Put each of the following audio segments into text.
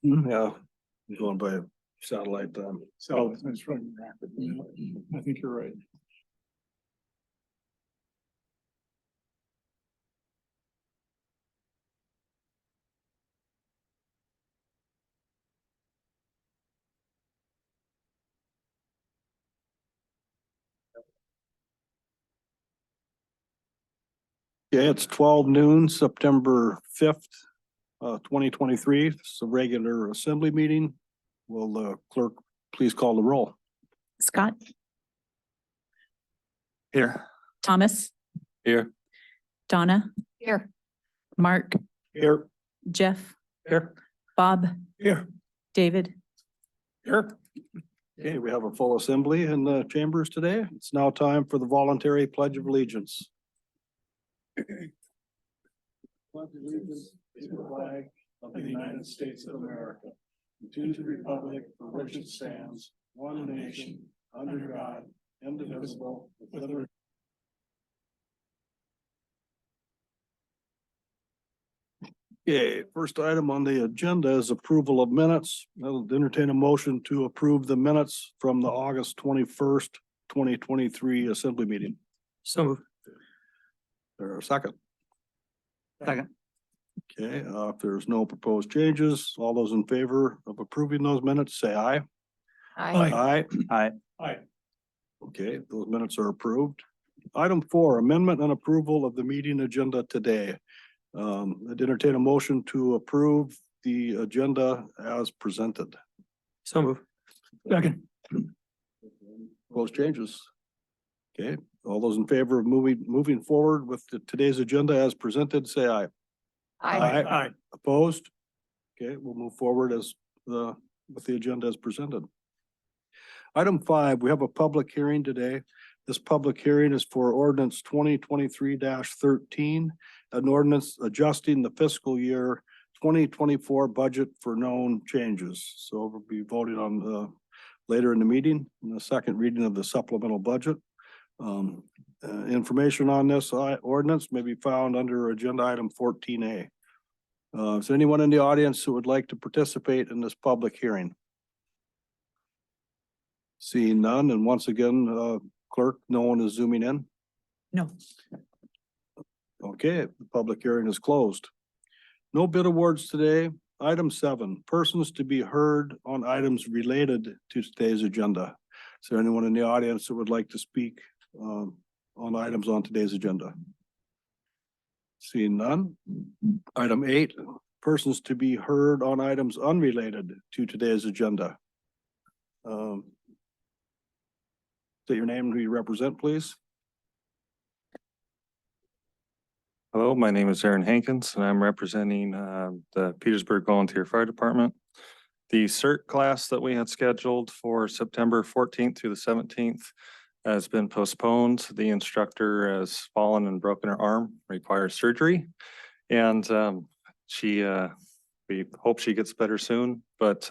Yeah, going by satellite. So it's running rapidly. I think you're right. Yeah, it's 12 noon, September 5th, 2023. It's a regular assembly meeting. Will the clerk please call the roll? Scott, Here. Thomas, Here. Donna. Here. Mark, Here. Jeff, Here. Bob, Here. David. Here. Okay, we have a full assembly in the chambers today. It's now time for the voluntary pledge of allegiance. Pledge allegiance to the flag of the United States of America, and to the republic for which it stands, one nation, under God, indivisible, with liberty. Okay, first item on the agenda is approval of minutes. I'll entertain a motion to approve the minutes from the August 21st, 2023 assembly meeting. So. There a second? Second. Okay, if there's no proposed changes, all those in favor of approving those minutes, say aye. Aye. Aye. Okay, those minutes are approved. Item 4, amendment and approval of the meeting agenda today. I'd entertain a motion to approve the agenda as presented. So move. Second. Those changes. Okay, all those in favor of moving forward with today's agenda as presented, say aye. Aye. Opposed? Okay, we'll move forward with the agenda as presented. Item 5, we have a public hearing today. This public hearing is for ordinance 2023-13, an ordinance adjusting the fiscal year 2024 budget for known changes. So we'll be voting on later in the meeting, in the second reading of the supplemental budget. Information on this ordinance may be found under agenda item 14A. Is there anyone in the audience who would like to participate in this public hearing? Seeing none, and once again, clerk, no one is zooming in? No. Okay, the public hearing is closed. No bid awards today. Item 7, persons to be heard on items related to today's agenda. Is there anyone in the audience that would like to speak on items on today's agenda? Seeing none. Item 8, persons to be heard on items unrelated to today's agenda. State your name and who you represent, please. Hello, my name is Aaron Hankins and I'm representing the Petersburg Volunteer Fire Department. The CERT class that we had scheduled for September 14th through the 17th has been postponed. The instructor has fallen and broken her arm, requires surgery. And we hope she gets better soon, but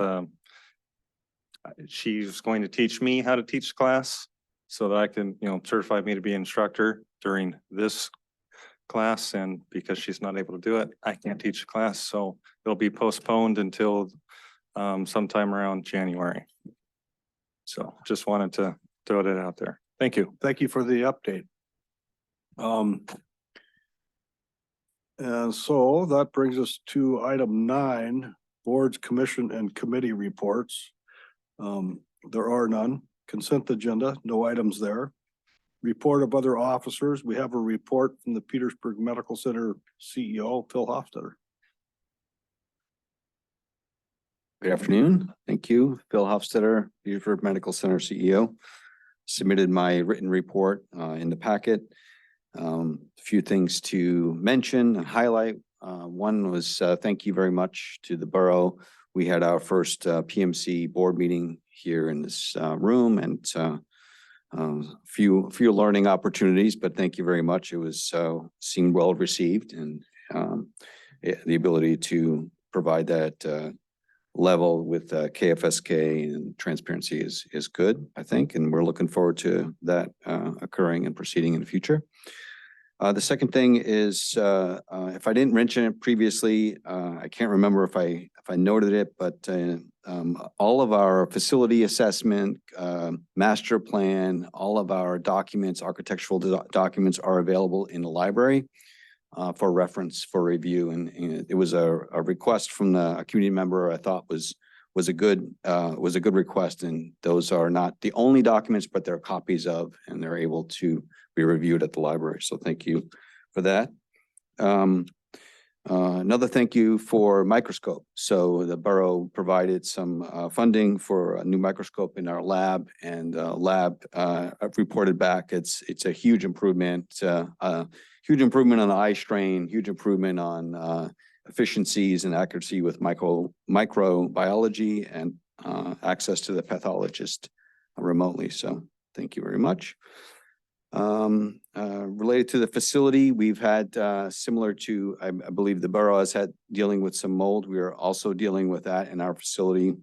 she's going to teach me how to teach the class so that I can, certify me to be an instructor during this class. And because she's not able to do it, I can't teach the class. So it'll be postponed until sometime around January. So just wanted to throw that out there. Thank you. Thank you for the update. And so that brings us to item 9, boards, commission, and committee reports. There are none. Consent agenda, no items there. Report of other officers. We have a report from the Petersburg Medical Center CEO, Phil Hofstadter. Good afternoon. Thank you. Phil Hofstadter, Petersburg Medical Center CEO. Submitted my written report in the packet. A few things to mention and highlight. One was thank you very much to the borough. We had our first PMC board meeting here in this room, and few learning opportunities, but thank you very much. It was seemed well received, and the ability to provide that level with KFSK and transparency is good, I think, and we're looking forward to that occurring and proceeding in the future. The second thing is, if I didn't mention it previously, I can't remember if I I noted it, but all of our facility assessment, master plan, all of our documents, architectural documents are available in the library for reference, for review. And it was a request from a community member I thought was a good request. And those are not the only documents, but they're copies of, and they're able to be reviewed at the library. So thank you for that. Another thank you for microscope. So the borough provided some funding for a new microscope in our lab, and lab reported back it's a huge improvement, huge improvement on the eye strain, huge improvement on efficiencies and accuracy with microbiology and access to the pathologist remotely. So thank you very much. Related to the facility, we've had similar to, I believe the borough has had dealing with some mold. We are also dealing with that in our facility.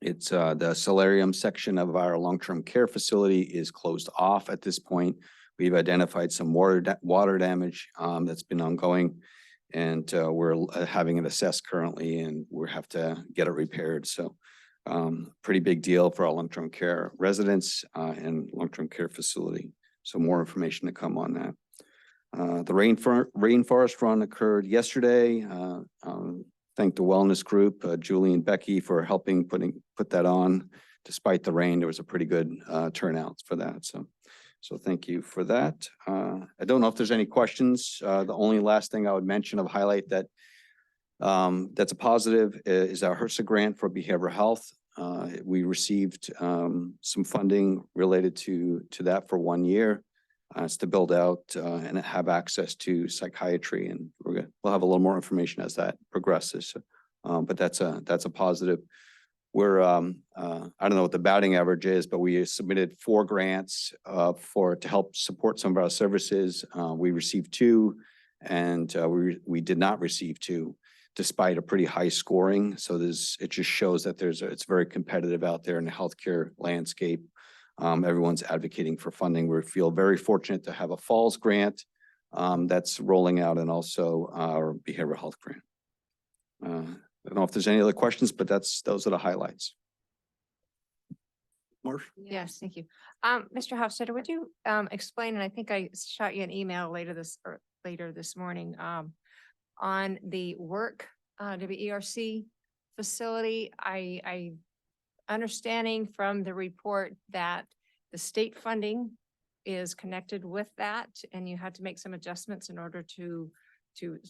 It's the solarium section of our long-term care facility is closed off at this point. We've identified some water damage that's been ongoing, and we're having it assessed currently, and we have to get it repaired. So pretty big deal for our long-term care residents and long-term care facility. So more information to come on that. The rainforest run occurred yesterday. Thank the wellness group, Julie and Becky, for helping put that on. Despite the rain, there was a pretty good turnout for that. So thank you for that. I don't know if there's any questions. The only last thing I would mention of highlight that that's a positive is our HRSA grant for behavioral health. We received some funding related to that for 1 year. It's to build out and have access to psychiatry, and we'll have a little more information as that progresses. But that's a positive. We're I don't know what the batting average is, but we submitted 4 grants to help support some of our services. We received 2, and we did not receive 2. Despite a pretty high scoring. So it just shows that it's very competitive out there in the healthcare landscape. Everyone's advocating for funding. We feel very fortunate to have a Falls grant that's rolling out, and also our behavioral health grant. I don't know if there's any other questions, but those are the highlights. Marsh? Yes, thank you. Mr. Hofstadter, would you explain, and I think I shot you an email later this morning, on the work WERC facility. I understanding from the report that the state funding is connected with that, and you had to make some adjustments in order to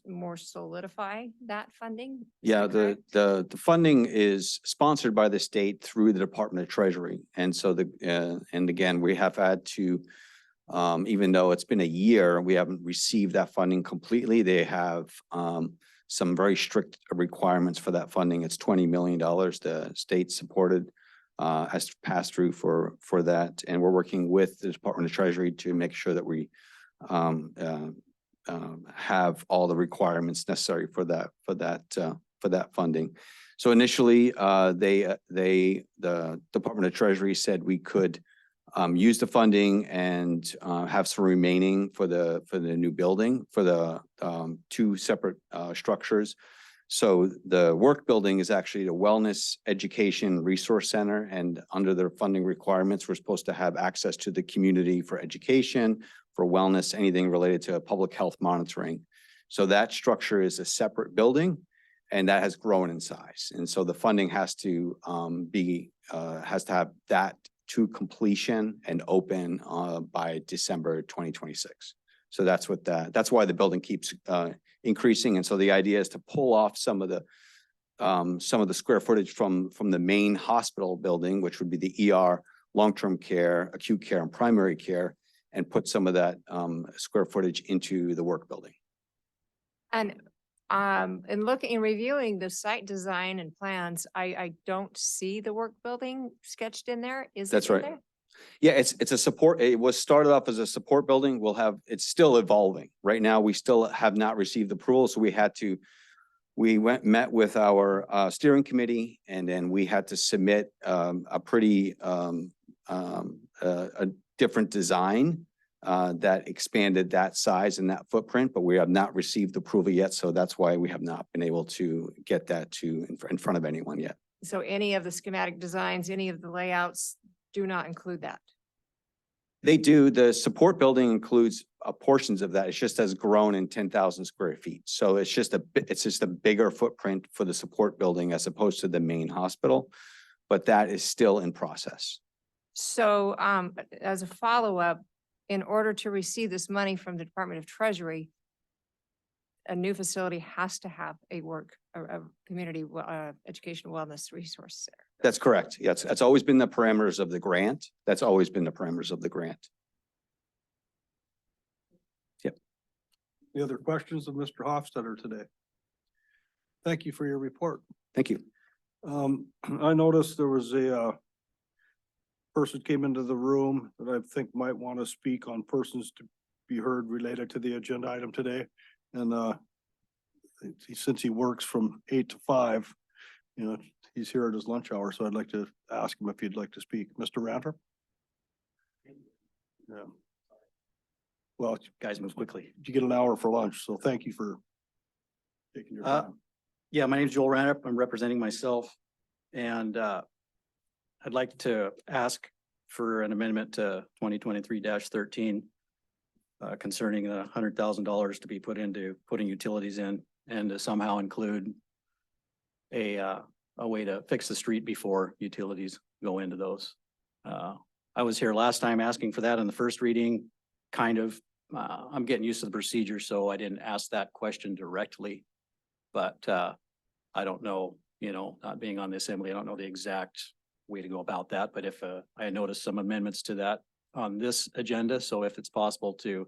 more solidify that funding. Is Yeah, that correct? the funding is sponsored by the state through the Department of Treasury. And so and again, we have had to, even though it's been a year, we haven't received that funding completely. They have some very strict requirements for that funding. It's $20 million the state supported as pass through for that. And we're working with the Department of Treasury to make sure that we have all the requirements necessary for that funding. So initially, the Department of Treasury said we could use the funding and have some remaining for the new building for the 2 separate structures. So the work building is actually the Wellness Education Resource Center, and under their funding requirements, we're supposed to have access to the community for education, for wellness, anything related to public health monitoring. So that structure is a separate building, and that has grown in size. And so the funding has to have that to completion and open by December 2026. So that's why the building keeps increasing. And so the idea is to pull off some of the square footage from the main hospital building, which would be the ER, long-term care, acute care, and primary care, and put some of that square footage into the work building. And in looking and reviewing the site design and plans, I don't see the work building sketched in there. Is it That's in right. there? Yeah, it's a support. It was started off as a support building. It's still evolving. Right now, we still have not received approval, so met with our steering committee, and then we had to submit a pretty a different design that expanded that size and that footprint, but we have not received approval yet. So that's why we have not been able to get that in front of anyone yet. So any of the schematic designs, any of the layouts do not include that? They do. The support building includes portions of that. It's just has grown in 10,000 square feet. So it's just a bigger footprint for the support building as opposed to the main hospital. But that is still in process. So as a follow-up, in order to receive this money from the Department of Treasury, a new facility has to have a community education wellness resource center. That's correct. Yes, that's always been the parameters of the grant. That's always been the parameters of the grant. Any other questions of Mr. Hofstadter today? Thank you for your report. Thank you. I noticed there was a person came into the room that I think might want to speak on persons to be heard related to the agenda item today. And since he works from 8 to 5, you know, he's here at his lunch hour, so I'd like to ask him if he'd like to speak. Mr. Ranter? Yeah. Well, Guys, move quickly. you get an hour for lunch, so thank you for taking your time. Yeah, my name is Joel Ranup. I'm representing myself. And I'd like to ask for an amendment to 2023-13 concerning the $100,000 to be put into putting utilities in and to somehow include a way to fix the street before utilities go into those. I was here last time asking for that in the first reading, kind of. I'm getting used to the procedure, so I didn't ask that question directly. But I don't know, you know, not being on the assembly, I don't know the exact way to go about that. But if I noticed some amendments to that on this agenda, so if it's possible to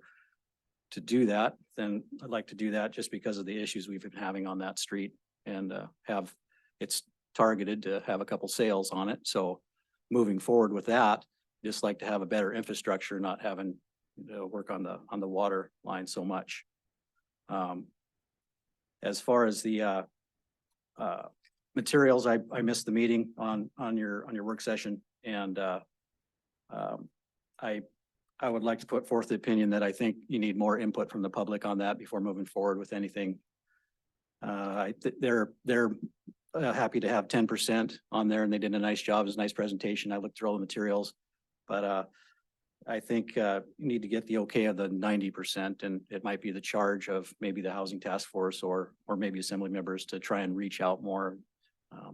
do that, then I'd like to do that just because of the issues we've been having on that street and have it's targeted to have a couple sales on it. So moving forward with that, just like to have a better infrastructure, not having work on the water line so much. As far as the materials, I missed the meeting on your work session, and I would like to put forth the opinion that I think you need more input from the public on that before moving forward with anything. They're happy to have 10% on there, and they did a nice job. It was a nice presentation. I looked through all the materials, but I think you need to get the okay of the 90%, and it might be the charge of maybe the housing task force or maybe assembly members to try and reach out more.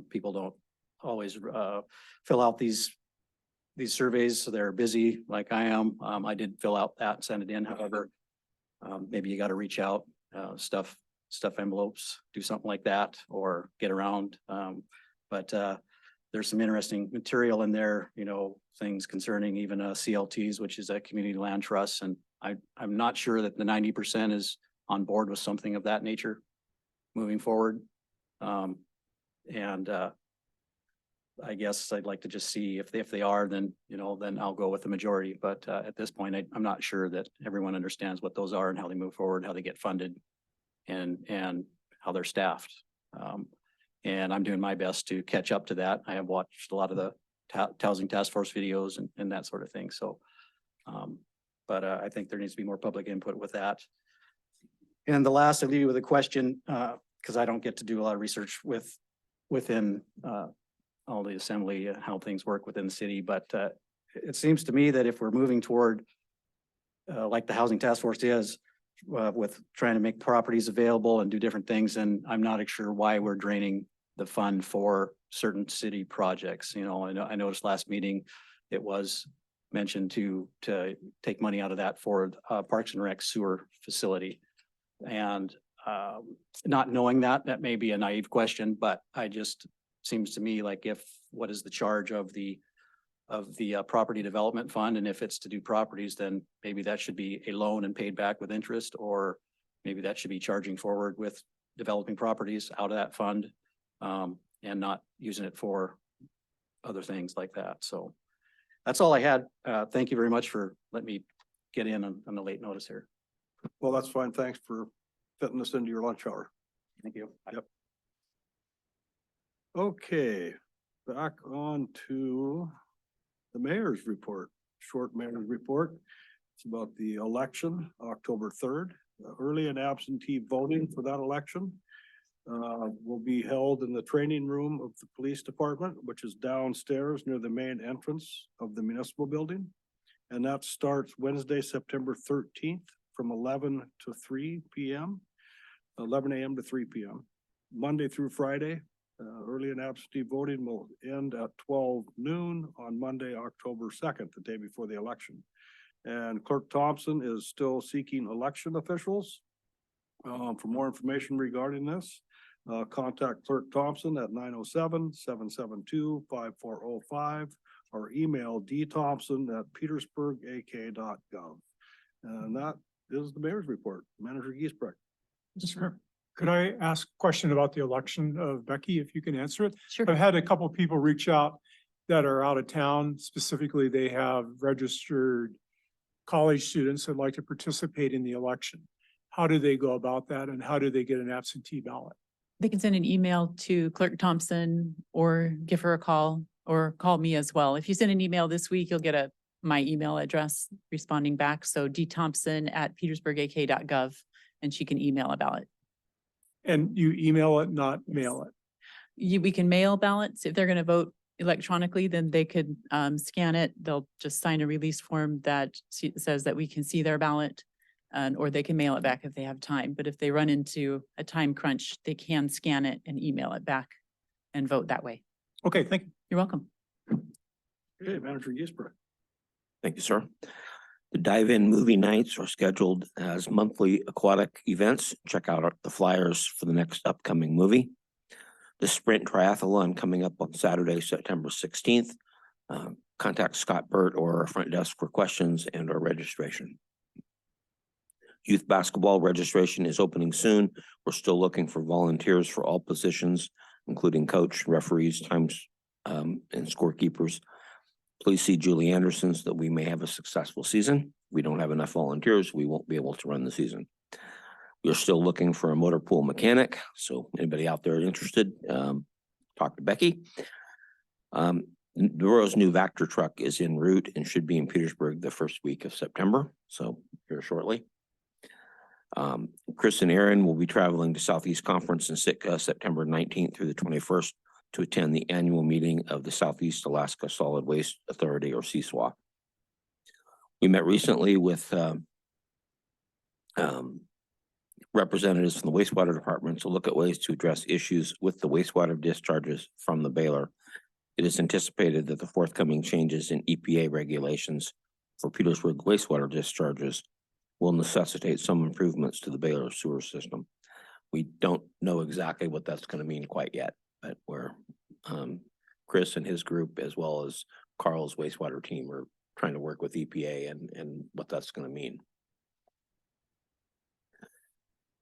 People don't always fill out these surveys, so they're busy like I am. I did fill out that and send it in. However, maybe you got to reach out, stuff envelopes, do something like that, or get around. But there's some interesting material in there, you know, things concerning even CLTs, which is a community land trust. And I'm not sure that the 90% is on board with something of that nature moving forward. I guess I'd like to just see if they are, then, you know, then I'll go with the majority. But at this point, I'm not sure that everyone understands what those are and how they move forward, how they get funded and how they're staffed. And I'm doing my best to catch up to that. I have watched a lot of the housing task force videos and that sort of thing. So, but I think there needs to be more public input with that. And the last, I'll leave you with a question, because I don't get to do a lot of research within all the assembly, how things work within the city. But it seems to me that if we're moving toward, like the housing task force is, with trying to make properties available and do different things, and I'm not sure why we're draining the fund for certain city projects. You know, I noticed last meeting, it was mentioned to take money out of that for Parks and Rec sewer facility. And not knowing that may be a naive question, but I just seems to me like what is the charge of the property development fund? And if it's to do properties, then maybe that should be a loan and paid back with interest, or maybe that should be charging forward with developing properties out of that fund, and not using it for other things like that. So that's all I had. Thank you very much for letting me get in on the late notice here. Well, that's fine. Thanks for fitting this into your lunch hour. Thank you. Yep. Okay, back on to the mayor's report, short mayor's report. It's about the election, October 3rd. Early and absentee voting for that election will be held in the training room of the police department, which is downstairs near the main entrance of the municipal building. And that starts Wednesday, September 13th from 11 to 3 p.m., 11 a.m. to 3 p.m. Monday through Friday. Early and absentee voting will end at 12 noon on Monday, October 2nd, the day before the election. And Clerk Thompson is still seeking election officials. For more information regarding this, contact Clerk Thompson at 907-772-5405 or email dthompson@petersburgak.gov. And that is the mayor's report. Manager Giesbrecht. Sure. Could I ask a question about the election of Becky, if you can answer it? Sure. I've had a couple people reach out that are out of town. Specifically, they have registered college students that like to participate in the election. How do they go about that and how do they get an absentee ballot? They can send an email to Clerk Thompson or give her a call or call me as well. If you send an email this week, you'll get my email address responding back. So dthompson@petersburgak.gov and she can email a ballot. And you email it, not mail it. We can mail ballots. If they're going to vote electronically, then they could scan it. They'll just sign a release form that says that we can see their ballot. Or they can mail it back if they have time. But if they run into a time crunch, they can scan it and email it back and vote that way. Okay, thank you. You're welcome. Okay, Manager Giesbrecht. Thank you, sir. The dive-in movie nights are scheduled as monthly aquatic events. Check out the flyers for the next upcoming movie. The Sprint Triathlon coming up on Saturday, September 16th. Contact Scott Burt or our front desk for questions and or registration. Youth basketball registration is opening soon. We're still looking for volunteers for all positions, including coach, referees, times, and scorekeepers. Please see Julie Anderson so that we may have a successful season. If we don't have enough volunteers, we won't be able to run the season. We're still looking for a motor pool mechanic. So anybody out there interested, talk to Becky. Duro's new Vector truck is en route and should be in Petersburg the first week of September. So here shortly. Chris and Aaron will be traveling to Southeast Conference in Sitka, September 19th through the 21st to attend the annual meeting of the Southeast Alaska Solid Waste Authority, or CSWA. We met recently with representatives from the wastewater department to look at ways to address issues with the wastewater discharges from the Baylor. It is anticipated that the forthcoming changes in EPA regulations for Petersburg wastewater discharges will necessitate some improvements to the Baylor sewer system. We don't know exactly what that's going to mean quite yet, but we're Chris and his group, as well as Carl's wastewater team, are trying to work with EPA and what that's going to mean.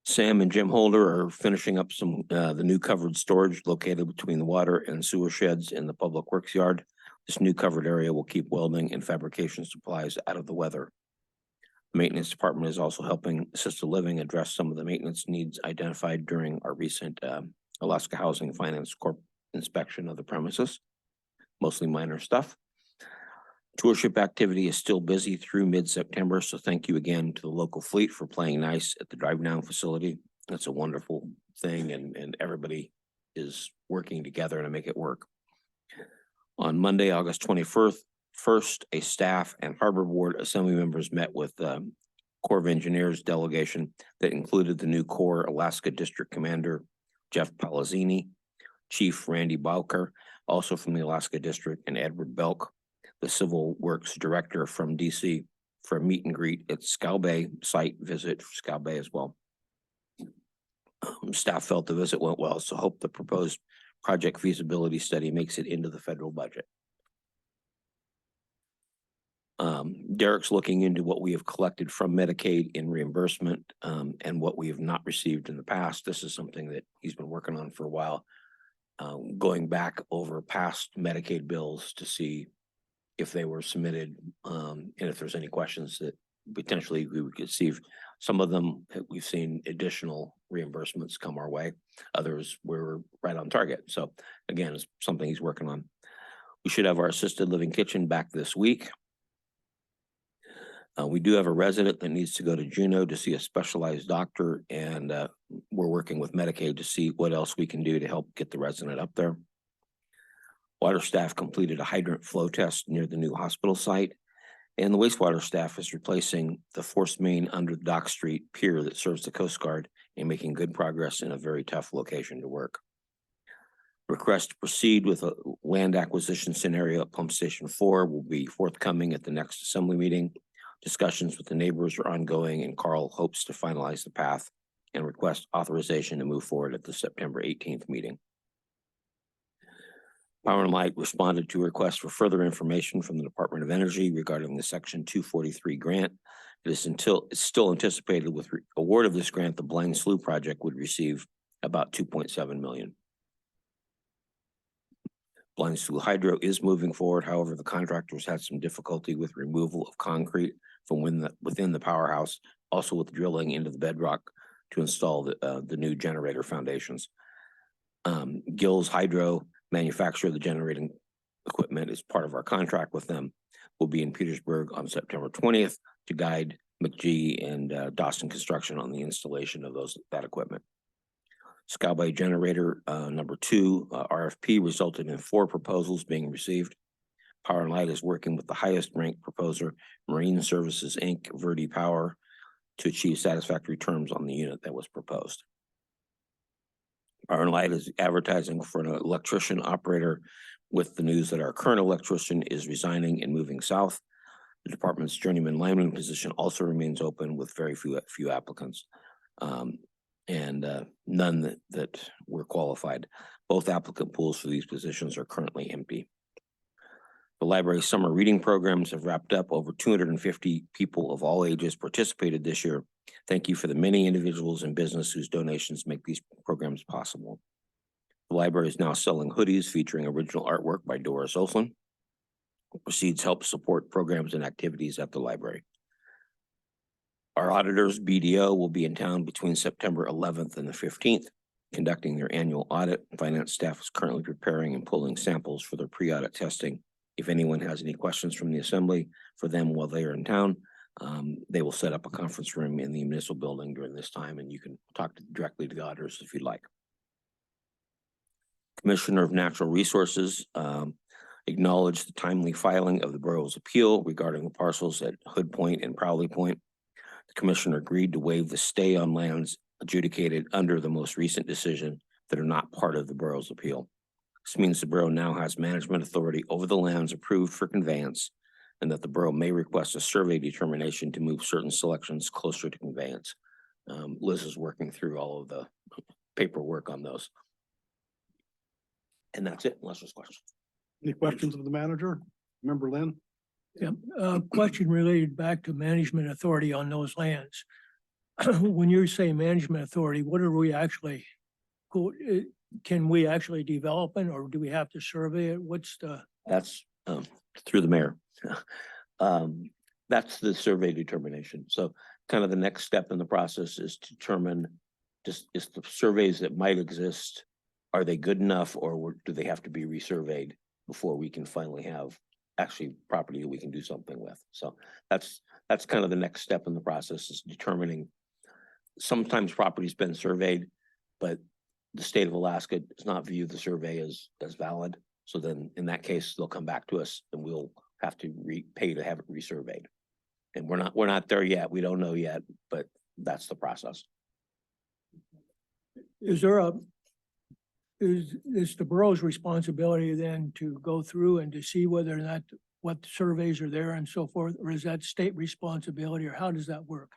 Sam and Jim Holder are finishing up some the new covered storage located between the water and sewer sheds in the public works yard. This new covered area will keep welding and fabrication supplies out of the weather. The maintenance department is also helping assisted living address some of the maintenance needs identified during our recent Alaska Housing Finance Corp inspection of the premises, mostly minor stuff. Tourship activity is still busy through mid-September, so thank you again to the local fleet for playing nice at the drive down facility. That's a wonderful thing, and everybody is working together to make it work. On Monday, August 21st, a staff and harbor board assembly members met with Corps of Engineers delegation that included the new Corps Alaska District Commander Jeff Palazzini, Chief Randy Bowker, also from the Alaska District, and Edward Belk, the Civil Works Director from DC, for a meet and greet at Scow Bay site visit for Scow Bay as well. Staff felt the visit went well, so hope the proposed project feasibility study makes it into the federal budget. Derek's looking into what we have collected from Medicaid in reimbursement and what we have not received in the past. This is something that he's been working on for a while, going back over past Medicaid bills to see if they were submitted and if there's any questions that potentially we would receive. Some of them we've seen additional reimbursements come our way. Others we're right on target. So again, it's something he's working on. We should have our assisted living kitchen back this week. We do have a resident that needs to go to Juneau to see a specialized doctor, and we're working with Medicaid to see what else we can do to help get the resident up there. Water staff completed a hydrant flow test near the new hospital site, and the wastewater staff is replacing the force main under the Dock Street pier that serves the Coast Guard and making good progress in a very tough location to work. Request to proceed with a land acquisition scenario at Pump Station 4 will be forthcoming at the next assembly meeting. Discussions with the neighbors are ongoing, and Carl hopes to finalize the path and request authorization to move forward at the September 18th meeting. Power and Light responded to a request for further information from the Department of Energy regarding the Section 243 grant. It's still anticipated with award of this grant, the Blind Slough project would receive about 2.7 million. Blind Slough Hydro is moving forward. However, the contractors had some difficulty with removal of concrete from within the powerhouse, also with drilling into the bedrock to install the new generator foundations. Gills Hydro, manufacturer of the generating equipment, is part of our contract with them, will be in Petersburg on September 20th to guide McGee and Dawson Construction on the installation of that equipment. Skyway Generator number 2 RFP resulted in 4 proposals being received. Power and Light is working with the highest ranked proposer, Marine Services Inc., Verde Power, to achieve satisfactory terms on the unit that was proposed. Power and Light is advertising for an electrician operator with the news that our current electrician is resigning and moving south. The department's journeyman lineman position also remains open with very few applicants. None that were qualified. Both applicant pools for these positions are currently empty. The library summer reading programs have wrapped up. Over 250 people of all ages participated this year. Thank you for the many individuals and business whose donations make these programs possible. The library is now selling hoodies featuring original artwork by Doris Olson. Proceeds help support programs and activities at the library. Our auditors, BDO, will be in town between September 11th and the 15th, conducting their annual audit. Finance staff is currently preparing and pulling samples for their pre-audit testing. If anyone has any questions from the assembly for them while they are in town, they will set up a conference room in the municipal building during this time, and you can talk directly to the auditors if you'd like. Commissioner of Natural Resources acknowledged the timely filing of the borough's appeal regarding the parcels at Hood Point and Prowley Point. The commissioner agreed to waive the stay on lands adjudicated under the most recent decision that are not part of the borough's appeal. This means the borough now has management authority over the lands approved for conveyance, and that the borough may request a survey determination to move certain selections closer to conveyance. Liz is working through all of the paperwork on those. And that's it, unless there's questions. Any questions of the manager? Member Lynn? Yeah, question related back to management authority on those lands. When you say management authority, what are we actually, can we actually develop it, or do we have to survey it? What's the? That's through the mayor. That's the survey determination. So kind of the next step in the process is to determine just is the surveys that might exist, are they good enough, or do they have to be resurveyed before we can finally have actually property that we can do something with? So that's kind of the next step in the process, is determining. Sometimes property's been surveyed, but the state of Alaska does not view the survey as valid. So then in that case, they'll come back to us and we'll have to pay to have it resurveyed. And we're not there yet. We don't know yet, but that's the process. Is there is the borough's responsibility then to go through and to see whether or not what surveys are there and so forth, or is that state responsibility, or how does that work?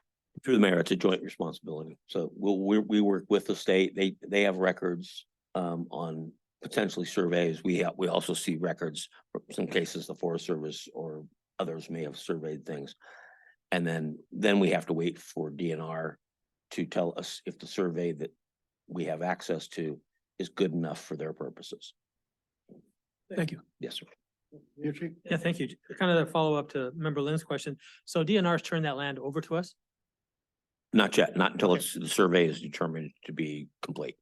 Through the mayor, it's a joint responsibility. So we work with the state. They have records on potentially surveys. We also see records for some cases the Forest Service or others may have surveyed things. And then we have to wait for DNR to tell us if the survey that we have access to is good enough for their purposes. Thank you. Yes, sir. Yeah, thank you. Kind of a follow up to Member Lynn's question. So DNR's turned that land over to us? Not yet, not until the survey is determined to be complete.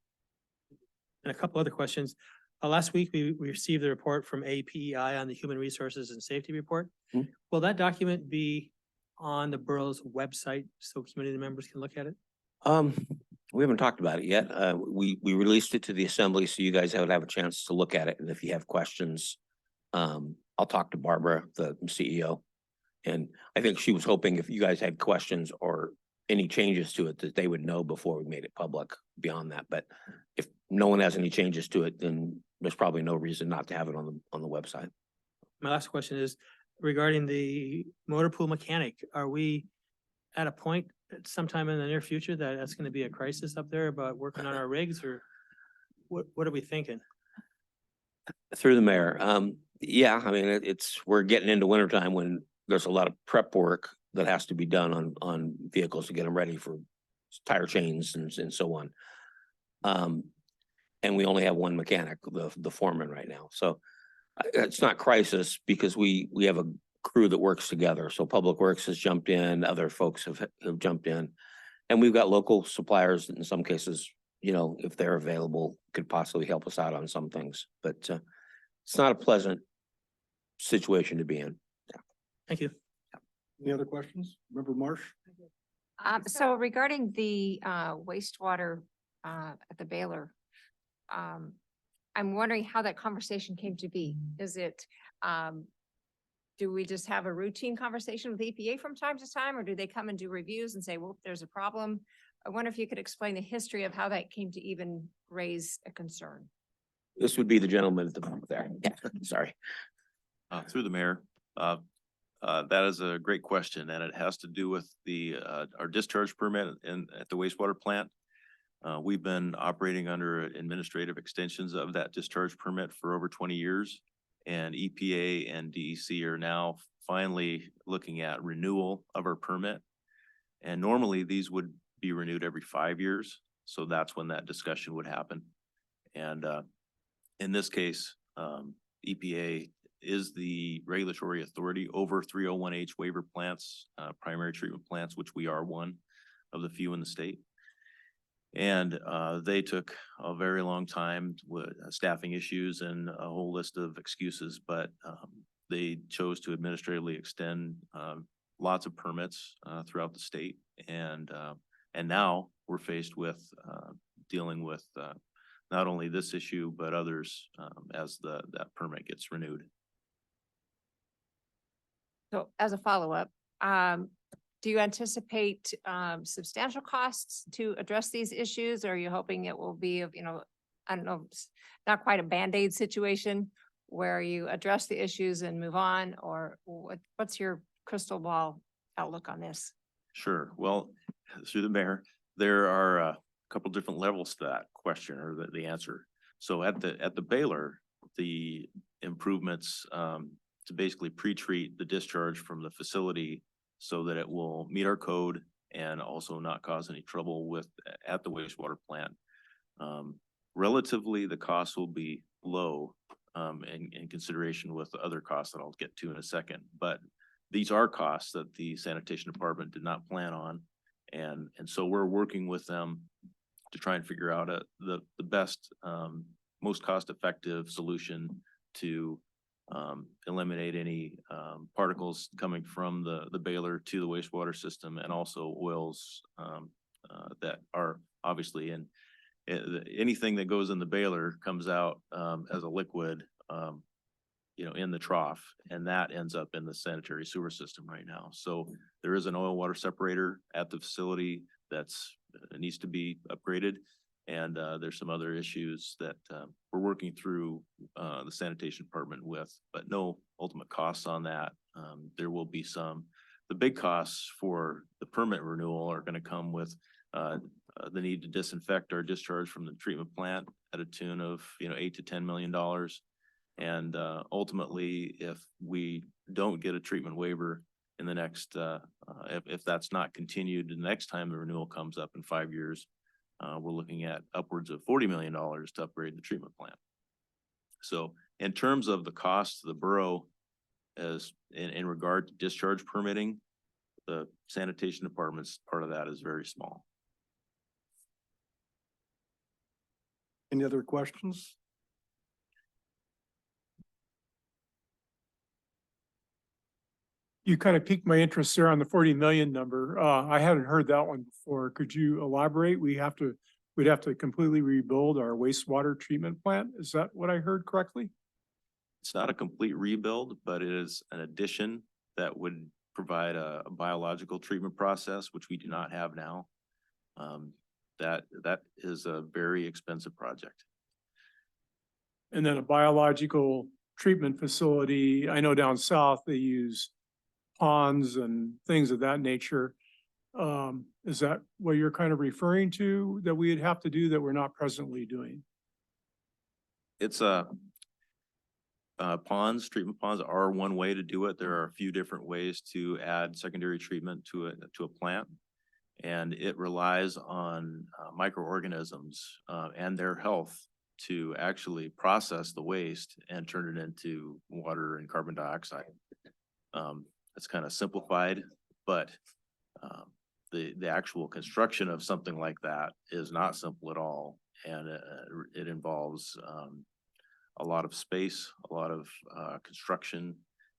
And a couple other questions. Last week, we received the report from APEI on the Human Resources and Safety Report. Hmm. Will that document be on the borough's website so community members can look at it? We haven't talked about it yet. We released it to the assembly, so you guys would have a chance to look at it, and if you have questions, I'll talk to Barbara, the CEO. And I think she was hoping if you guys had questions or any changes to it, that they would know before we made it public beyond that. But if no one has any changes to it, then there's probably no reason not to have it on the website. My last question is regarding the motor pool mechanic. Are we at a point sometime in the near future that that's gonna be a crisis up there about working on our rigs, or what are we thinking? Through the mayor, yeah, I mean, we're getting into winter time when there's a lot of prep work that has to be done on vehicles to get them ready for tire chains and so on. And we only have one mechanic, the foreman right now, so it's not crisis because we have a crew that works together. So Public Works has jumped in, other folks have jumped in. And we've got local suppliers that in some cases, you know, if they're available, could possibly help us out on some things, but it's not a pleasant situation to be in. Thank you. Any other questions? Member Marsh? So regarding the wastewater at the Baylor, I'm wondering how that conversation came to be. Is it, do we just have a routine conversation with EPA from time to time, or do they come and do reviews and say, well, there's a problem? I wonder if you could explain the history of how that came to even raise a concern. This would be the gentleman at the back there. Yeah, sorry. Through the mayor, that is a great question, and it has to do with our discharge permit at the wastewater plant. We've been operating under administrative extensions of that discharge permit for over 20 years. And EPA and DEC are now finally looking at renewal of our permit. And normally these would be renewed every 5 years. So that's when that discussion would happen. And in this case, EPA is the regulatory authority over 301H waiver plants, primary treatment plants, which we are one of the few in the state. And they took a very long time with staffing issues and a whole list of excuses, but they chose to administratively extend lots of permits throughout the state. And now we're faced with dealing with not only this issue, but others as that permit gets renewed. So as a follow-up, do you anticipate substantial costs to address these issues? Or are you hoping it will be, you know, I don't know, not quite a Band-Aid situation where you address the issues and move on? Or what's your crystal ball outlook on this? Sure. Well, through the mayor, there are a couple different levels to that question or the answer. So at the Baylor, the improvements to basically pre-treat the discharge from the facility so that it will meet our code and also not cause any trouble at the wastewater plant. Relatively, the cost will be low in consideration with the other costs that I'll get to in a second. But these are costs that the sanitation department did not plan on. And so we're working with them to try and figure out the best, most cost-effective solution to eliminate any particles coming from the Baylor to the wastewater system, and also oils that are obviously in anything that goes in the Baylor comes out as a liquid, you know, in the trough, and that ends up in the sanitary sewer system right now. So there is an oil water separator at the facility that's needs to be upgraded. And there's some other issues that we're working through the sanitation department with, but no ultimate costs on that. There will be some. The big costs for the permit renewal are going to come with the need to disinfect our discharge from the treatment plant at a tune of, you know, $8 to $10 million. And ultimately, if we don't get a treatment waiver in the next, if that's not continued, the next time the renewal comes up in 5 years, we're looking at upwards of $40 million to upgrade the treatment plant. So in terms of the cost to the borough, as in regard to discharge permitting, the sanitation department's part of that is very small. Any other questions? You kind of piqued my interest there on the 40 million number. I hadn't heard that one before. Could you elaborate? We'd have to completely rebuild our wastewater treatment plant. Is that what I heard correctly? It's not a complete rebuild, but it is an addition that would provide a biological treatment process, which we do not have now. That is a very expensive project. And then a biological treatment facility. I know down south they use ponds and things of that nature. Is that what you're kind of referring to that we'd have to do that we're not presently doing? It's ponds, treatment ponds are one way to do it. There are a few different ways to add secondary treatment to a plant. And it relies on microorganisms and their health to actually process the waste and turn it into water and carbon dioxide. It's kind of simplified, but the actual construction of something like that is not simple at all. And it involves a lot of space, a lot of construction.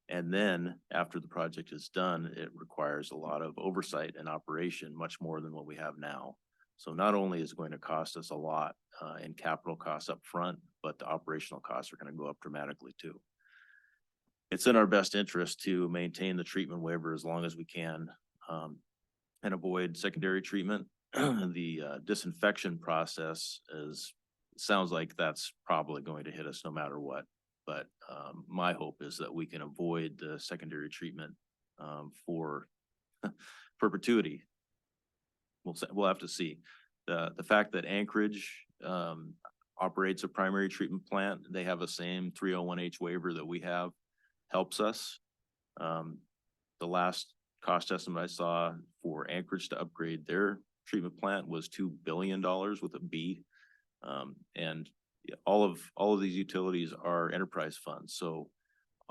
And then after the project is done, it requires a lot of oversight and operation, much more than what we have now. So not only is it going to cost us a lot in capital costs up front, but the operational costs are going to go up dramatically too. It's in our best interest to maintain the treatment waiver as long as we can and avoid secondary treatment. The disinfection process sounds like that's probably going to hit us no matter what. But my hope is that we can avoid the secondary treatment for perpetuity. We'll have to see. The fact that Anchorage operates a primary treatment plant, they have the same 301H waiver that we have, helps us. The last cost estimate I saw for Anchorage to upgrade their treatment plant was $2 billion with a B. And all of these utilities are enterprise funds. So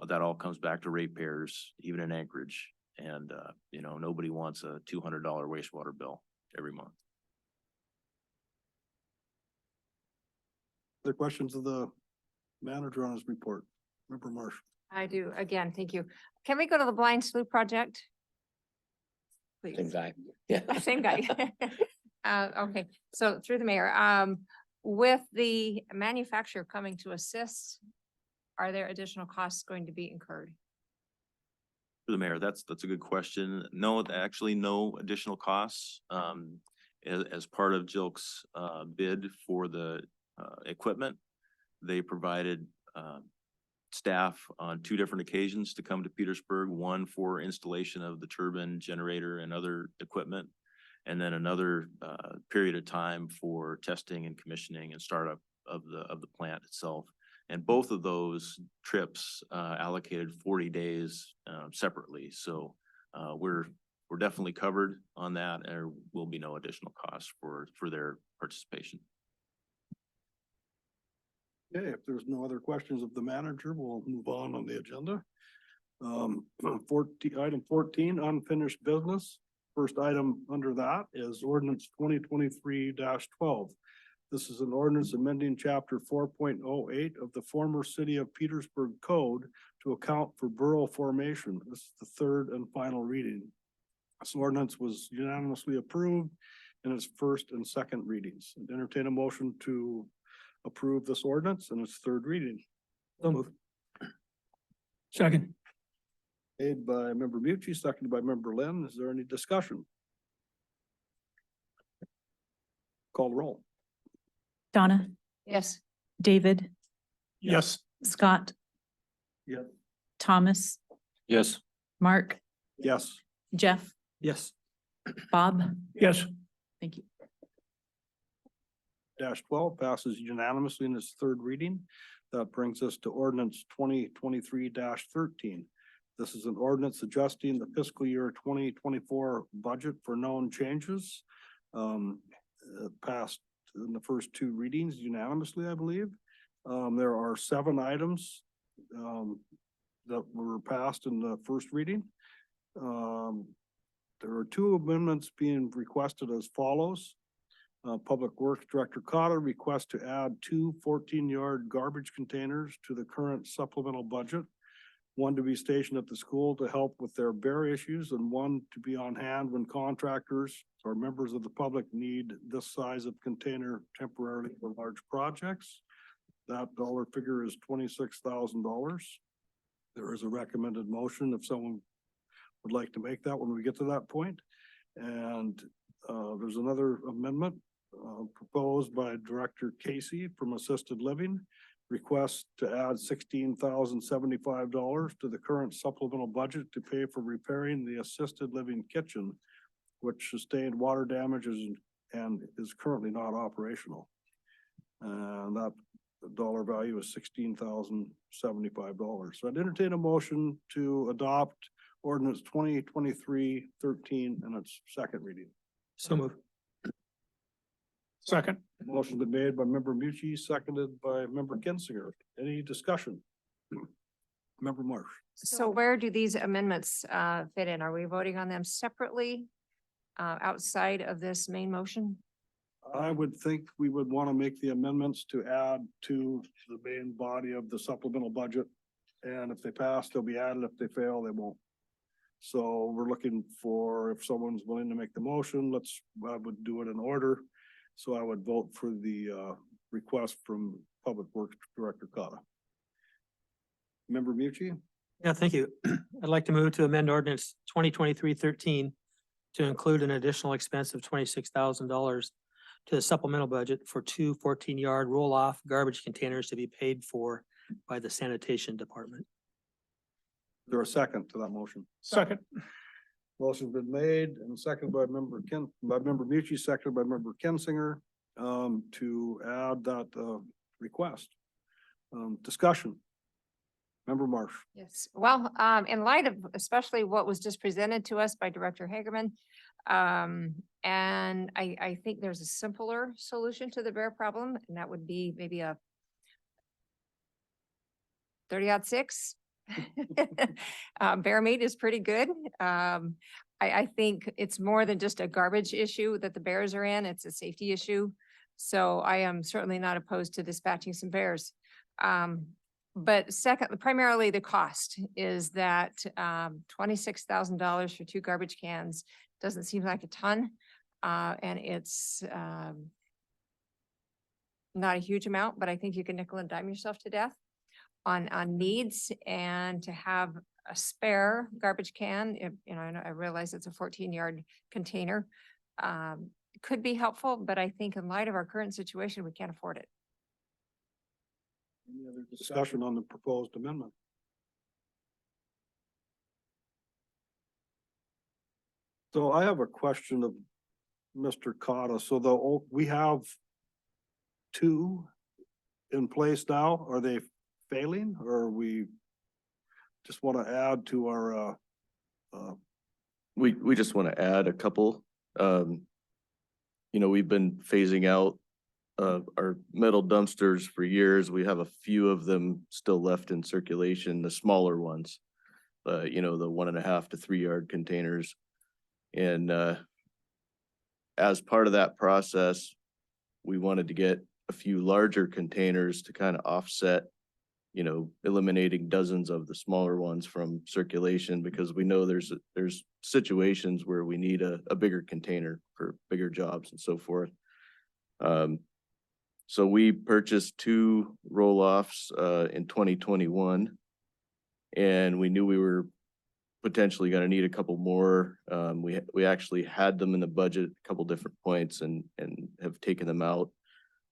that all comes back to ratepayers, even in Anchorage. And, nobody wants a $200 wastewater bill every month. Other questions of the manager on his report? Member Marsh. I do. Again, thank you. Can we go to the blind slough project? Please. Same guy. Yeah. Same guy. Okay, so through the mayor, with the manufacturer coming to assist, are there additional costs going to be incurred? For the mayor, that's a good question. No, actually no additional costs. As part of Jilk's bid for the equipment, they provided staff on 2 different occasions to come to Petersburg, one for installation of the turbine generator and other equipment, and then another period of time for testing and commissioning and startup of the plant itself. And both of those trips allocated 40 days separately. So we're definitely covered on that, and there will be no additional costs for their participation. Okay, if there's no other questions of the manager, we'll move on the agenda. Item 14, unfinished business. First item under that is ordinance 2023-12. This is an ordinance amending chapter 4.08 of the former City of Petersburg Code to account for borough formation. This is the third and final reading. This ordinance was unanimously approved in its first and second readings. Entertain a motion to approve this ordinance in its third reading. Second. Made by member Mucci, seconded by member Lynn. Is there any discussion? Call the roll. Donna, Yes. David, Yes. Scott. Yes. Thomas, Yes. Mark, Yes. Jeff, Yes. Bob. Yes. Thank you. -12 passes unanimously in its third reading. That brings us to ordinance 2023-13. This is an ordinance adjusting the fiscal year 2024 budget for known changes. Passed in the first 2 readings unanimously, I believe. There are 7 items that were passed in the first reading. There are 2 amendments being requested as follows. Public Works Director Cotter requests to add 2 14-yard garbage containers to the current supplemental budget. one to be stationed at the school to help with their bear issues, and one to be on hand when contractors or members of the public need this size of container temporarily for large projects. That dollar figure is $26,000. There is a recommended motion if someone would like to make that when we get to that point. And there's another amendment proposed by Director Casey from Assisted Living. Request to add $16,075 to the current supplemental budget to pay for repairing the assisted living kitchen, which sustained water damages and is currently not operational. And that dollar value is $16,075. So I'd entertain a motion to adopt ordinance 2023-13 in its second reading. So move. Second. Motion been made by member Mucci, seconded by member Kinsinger. Any discussion? Member Marsh. So where do these amendments fit in? Are we voting on them separately outside of this main motion? I would think we would want to make the amendments to add to the main body of the supplemental budget. And if they pass, they'll be added. If they fail, they won't. So we're looking for, if someone's willing to make the motion, I would do it in order. So I would vote for the request from Public Works Director Cotta. Member Mucci? Yeah, thank you. I'd like to move to amend ordinance 2023-13 to include an additional expense of $26,000 to the supplemental budget for two 14-yard roll-off garbage containers to be paid for by the sanitation department. Is there a second to that motion? Second. Motion's been made and seconded by member Mucci, seconded by member Kinsinger, to add that, request. Discussion. Member Marsh. Yes, well, in light of especially what was just presented to us by Director Hagerman, and I think there's a simpler solution to the bear problem, and that would be maybe a 30-06. Bear meat is pretty good. I think it's more than just a garbage issue that the bears are in, it's a safety issue. So I am certainly not opposed to dispatching some bears. But second, primarily the cost is that $26,000 for two garbage cans doesn't seem like a ton. And it's not a huge amount, but I think you can nickel and dime yourself to death on needs, and to have a spare garbage can, if, you know, I realize it's a 14-yard container, could be helpful, but I think in light of our current situation, we can't afford it. Any other discussion on the proposed amendment? So I have a question of Mr. Cotta. So we have two in place now. Are they failing, or we just want to add to our, We just want to add a couple. We've been phasing out our metal dumpsters for years. We have a few of them still left in circulation, the smaller ones. The 1.5 to 3 yard containers. And as part of that process, we wanted to get a few larger containers to kind of offset, eliminating dozens of the smaller ones from circulation, because we know there's situations where we need a bigger container for bigger jobs and so forth. So we purchased 2 roll-offs in 2021, and we knew we were potentially going to need a couple more. We actually had them in the budget a couple different points and have taken them out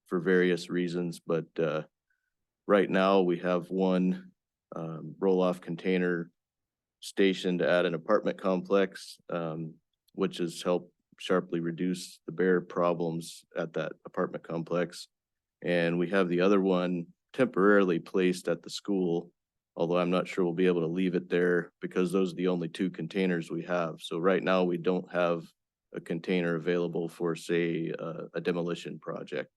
for various reasons, but right now we have one roll-off container stationed at an apartment complex, which has helped sharply reduce the bear problems at that apartment complex. And we have the other one temporarily placed at the school, although I'm not sure we'll be able to leave it there because those are the only 2 containers we have. So right now we don't have a container available for, say, a demolition project.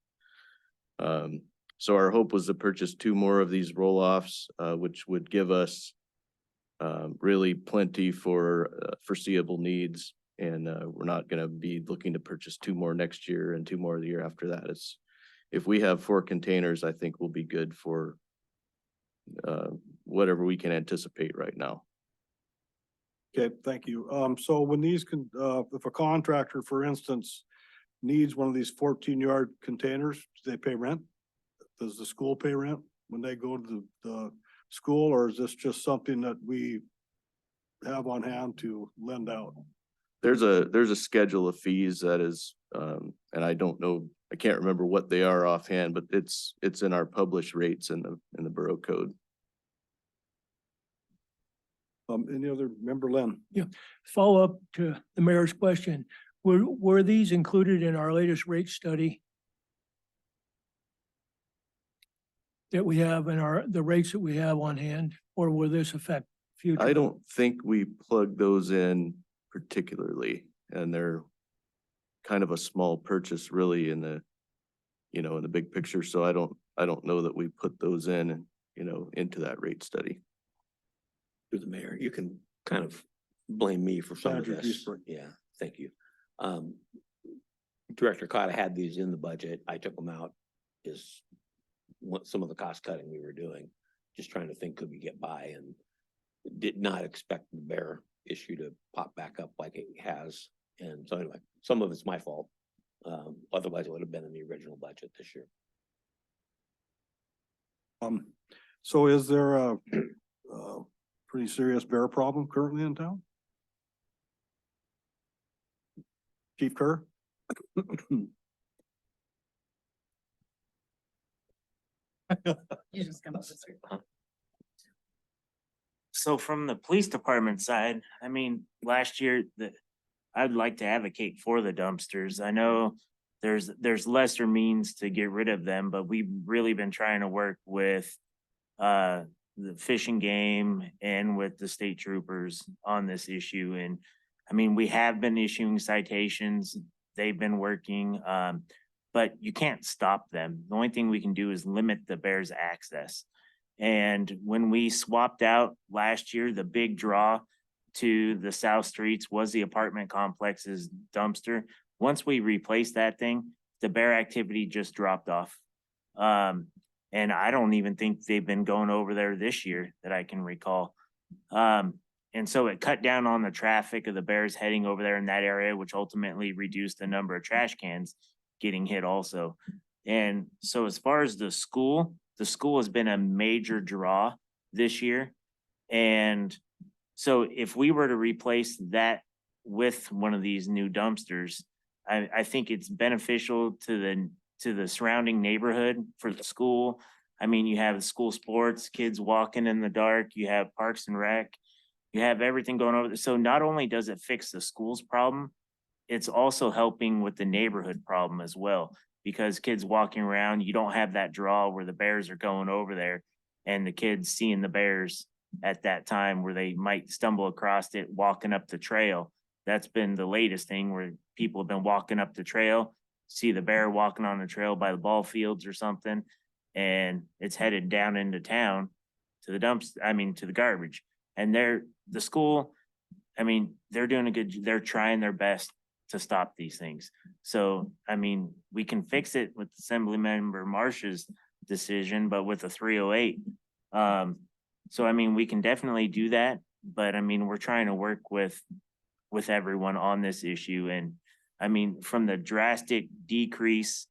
So our hope was to purchase 2 more of these roll-offs, which would give us really plenty for foreseeable needs. And we're not going to be looking to purchase 2 more next year and 2 more the year after that. If we have 4 containers, I think we'll be good for whatever we can anticipate right now. Okay, thank you. So when these can, if a contractor, for instance, needs one of these 14-yard containers, do they pay rent? Does the school pay rent when they go to the school, or is this just something that we have on hand to lend out? There's a schedule of fees that is, and I don't know, I can't remember what they are offhand, but it's in our published rates in the borough code. Any other member, Lynn? Follow up to the mayor's question, were these included in our latest rate study? That we have in the rates that we have on hand, or will this affect future? I don't think we plug those in particularly, and they're kind of a small purchase really in the, in the big picture. So I don't know that we put those in, into that rate study. Through the mayor, you can kind of blame me for some of Roger this. Giesbrecht. Yeah, thank you. Director Cotta had these in the budget. I took them out. Is what some of the cost cutting we were doing, just trying to think, could we get by, and did not expect the bear issue to pop back up like it has. And so anyway, some of it's my fault. Otherwise it would have been in the original budget this year. So is there a pretty serious bear problem currently in town? Chief Kerr? You just come up with it. So from the police department side, I mean, last year I'd like to advocate for the dumpsters. I know there's lesser means to get rid of them, but we've really been trying to work with the Fish and Game and with the state troopers on this issue. And I mean, we have been issuing citations. They've been working, but you can't stop them. The only thing we can do is limit the bear's access. And when we swapped out last year, the big draw to the South Streets was the apartment complex's dumpster. Once we replaced that thing, the bear activity just dropped off. And I don't even think they've been going over there this year that I can recall. And so it cut down on the traffic of the bears heading over there in that area, which ultimately reduced the number of trash cans getting hit also. And so as far as the school has been a major draw this year. And so if we were to replace that with one of these new dumpsters, I think it's beneficial to the surrounding neighborhood for the school. I mean, you have the school sports, kids walking in the dark, you have Parks and Rec, you have everything going over there. So not only does it fix the school's problem, it's also helping with the neighborhood problem as well. Because kids walking around, you don't have that draw where the bears are going over there and the kids seeing the bears at that time where they might stumble across it walking up the trail. That's been the latest thing where people have been walking up the trail, see the bear walking on the trail by the ball fields or something, and it's headed down into town to the to the garbage. And the school, I mean, they're trying their best to stop these things. So, I mean, we can fix it with Assemblymember Marsh's decision, but with a 308. So, I mean, we can definitely do that, but I mean, we're trying to work with everyone on this issue. And I mean, from the drastic decrease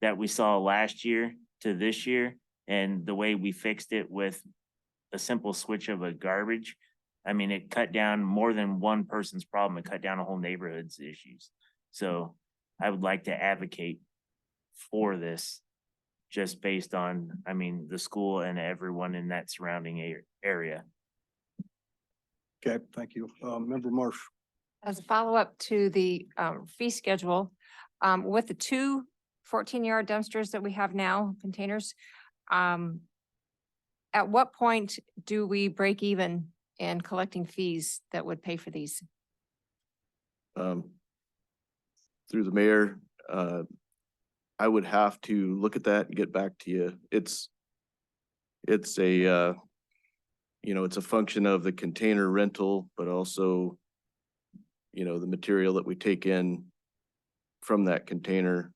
that we saw last year to this year and the way we fixed it with a simple switch of a garbage, I mean, it cut down more than one person's problem. It cut down a whole neighborhood's issues. So I would like to advocate for this just based on, I mean, the school and everyone in that surrounding area. Okay, thank you. Member Marsh. As a follow-up to the fee schedule, with the two 14-yard dumpsters that we have now, containers, at what point do we break even in collecting fees that would pay for these? Through the mayor, I would have to look at that and get back to you. It's a, it's a function of the container rental, but also, the material that we take in from that container.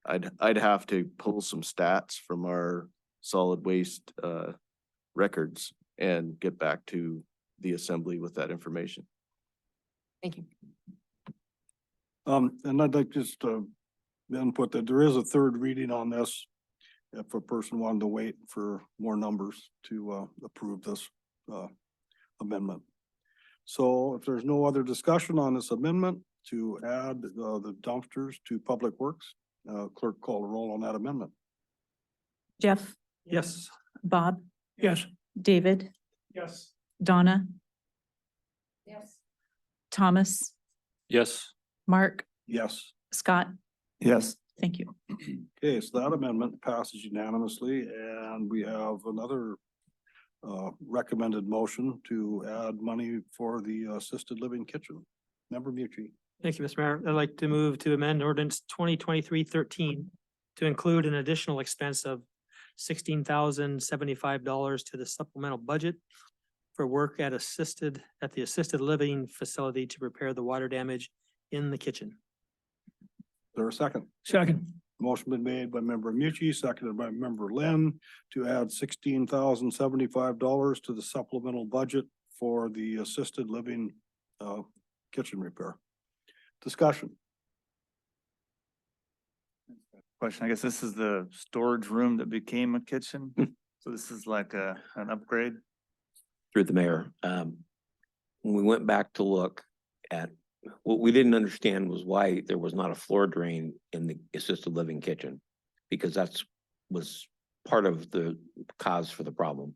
I'd have to pull some stats from our solid waste records and get back to the assembly with that information. Thank you. And I'd like just to input that there is a third reading on this. If a person wanted to wait for more numbers to approve this amendment. So if there's no other discussion on this amendment to add the dumpsters to Public Works, clerk call the roll on that amendment. Jeff, Yes. Bob, Yes. David, Yes. Donna, Yes. Thomas, Yes. Mark, Yes. Scott. Yes. Thank you. Okay, so that amendment passes unanimously, and we have another recommended motion to add money for the assisted living kitchen. Member Mucci. Thank you, Mr. Mayor. I'd like to move to amend ordinance 2023-13 to include an additional expense of $16,075 to the supplemental budget for work at the assisted living facility to repair the water damage in the kitchen. Is there a second? Second. Motion been made by member Mucci, seconded by member Lynn to add $16,075 to the supplemental budget for the assisted living kitchen repair. Discussion. Question, I guess this is the storage room that became a kitchen, so this is like an upgrade? Through the mayor, when we went back to look at, what we didn't understand was why there was not a floor drain in the assisted living kitchen. Because was part of the cause for the problem.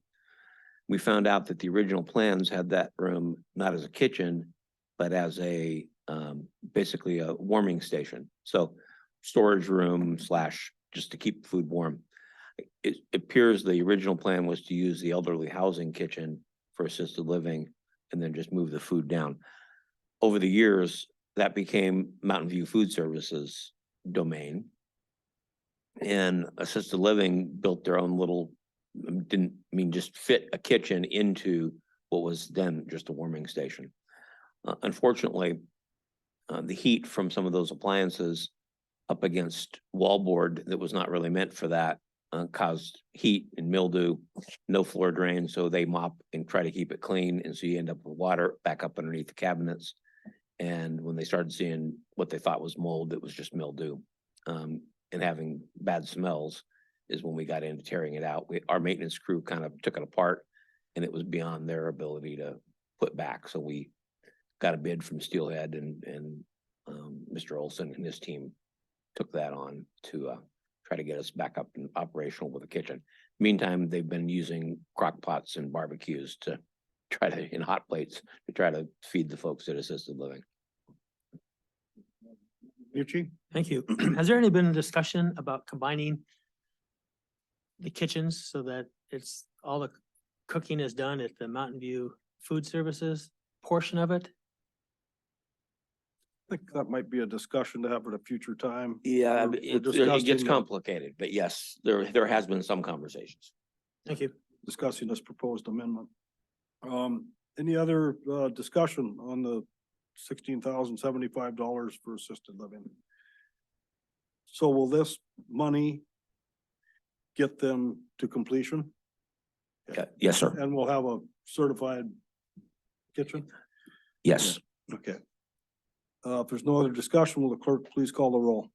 We found out that the original plans had that room not as a kitchen, but as a, basically a warming station. So storage room / just to keep food warm. It appears the original plan was to use the elderly housing kitchen for assisted living and then just move the food down. Over the years, that became Mountain View Food Services domain. And assisted living built their own little, didn't mean just fit a kitchen into what was then just a warming station. Unfortunately, the heat from some of those appliances up against wallboard that was not really meant for that caused heat and mildew, no floor drain, so they mop and try to keep it clean, and so you end up with water back up underneath the cabinets. And when they started seeing what they thought was mold, it was just mildew. And having bad smells is when we got into tearing it out. Our maintenance crew kind of took it apart, and it was beyond their ability to put back, so we got a bid from Steelhead, and Mr. Olson and his team took that on to try to get us back up and operational with the kitchen. Meantime, they've been using crock pots and barbecues to try to, in hot plates, to try to feed the folks at assisted living. Mucci? Thank you. Has there any been discussion about combining the kitchens so that it's all the cooking is done at the Mountain View Food Services portion of it? I think that might be a discussion to have at a future time. Yeah, We're it gets discussing- complicated, but yes, there has been some conversations. Thank you. Discussing this proposed amendment. Any other discussion on the $16,075 for assisted living? So will this money get them to completion? Yes, sir. And we'll have a certified kitchen? Yes. Okay. If there's no other discussion, will the clerk please call the roll?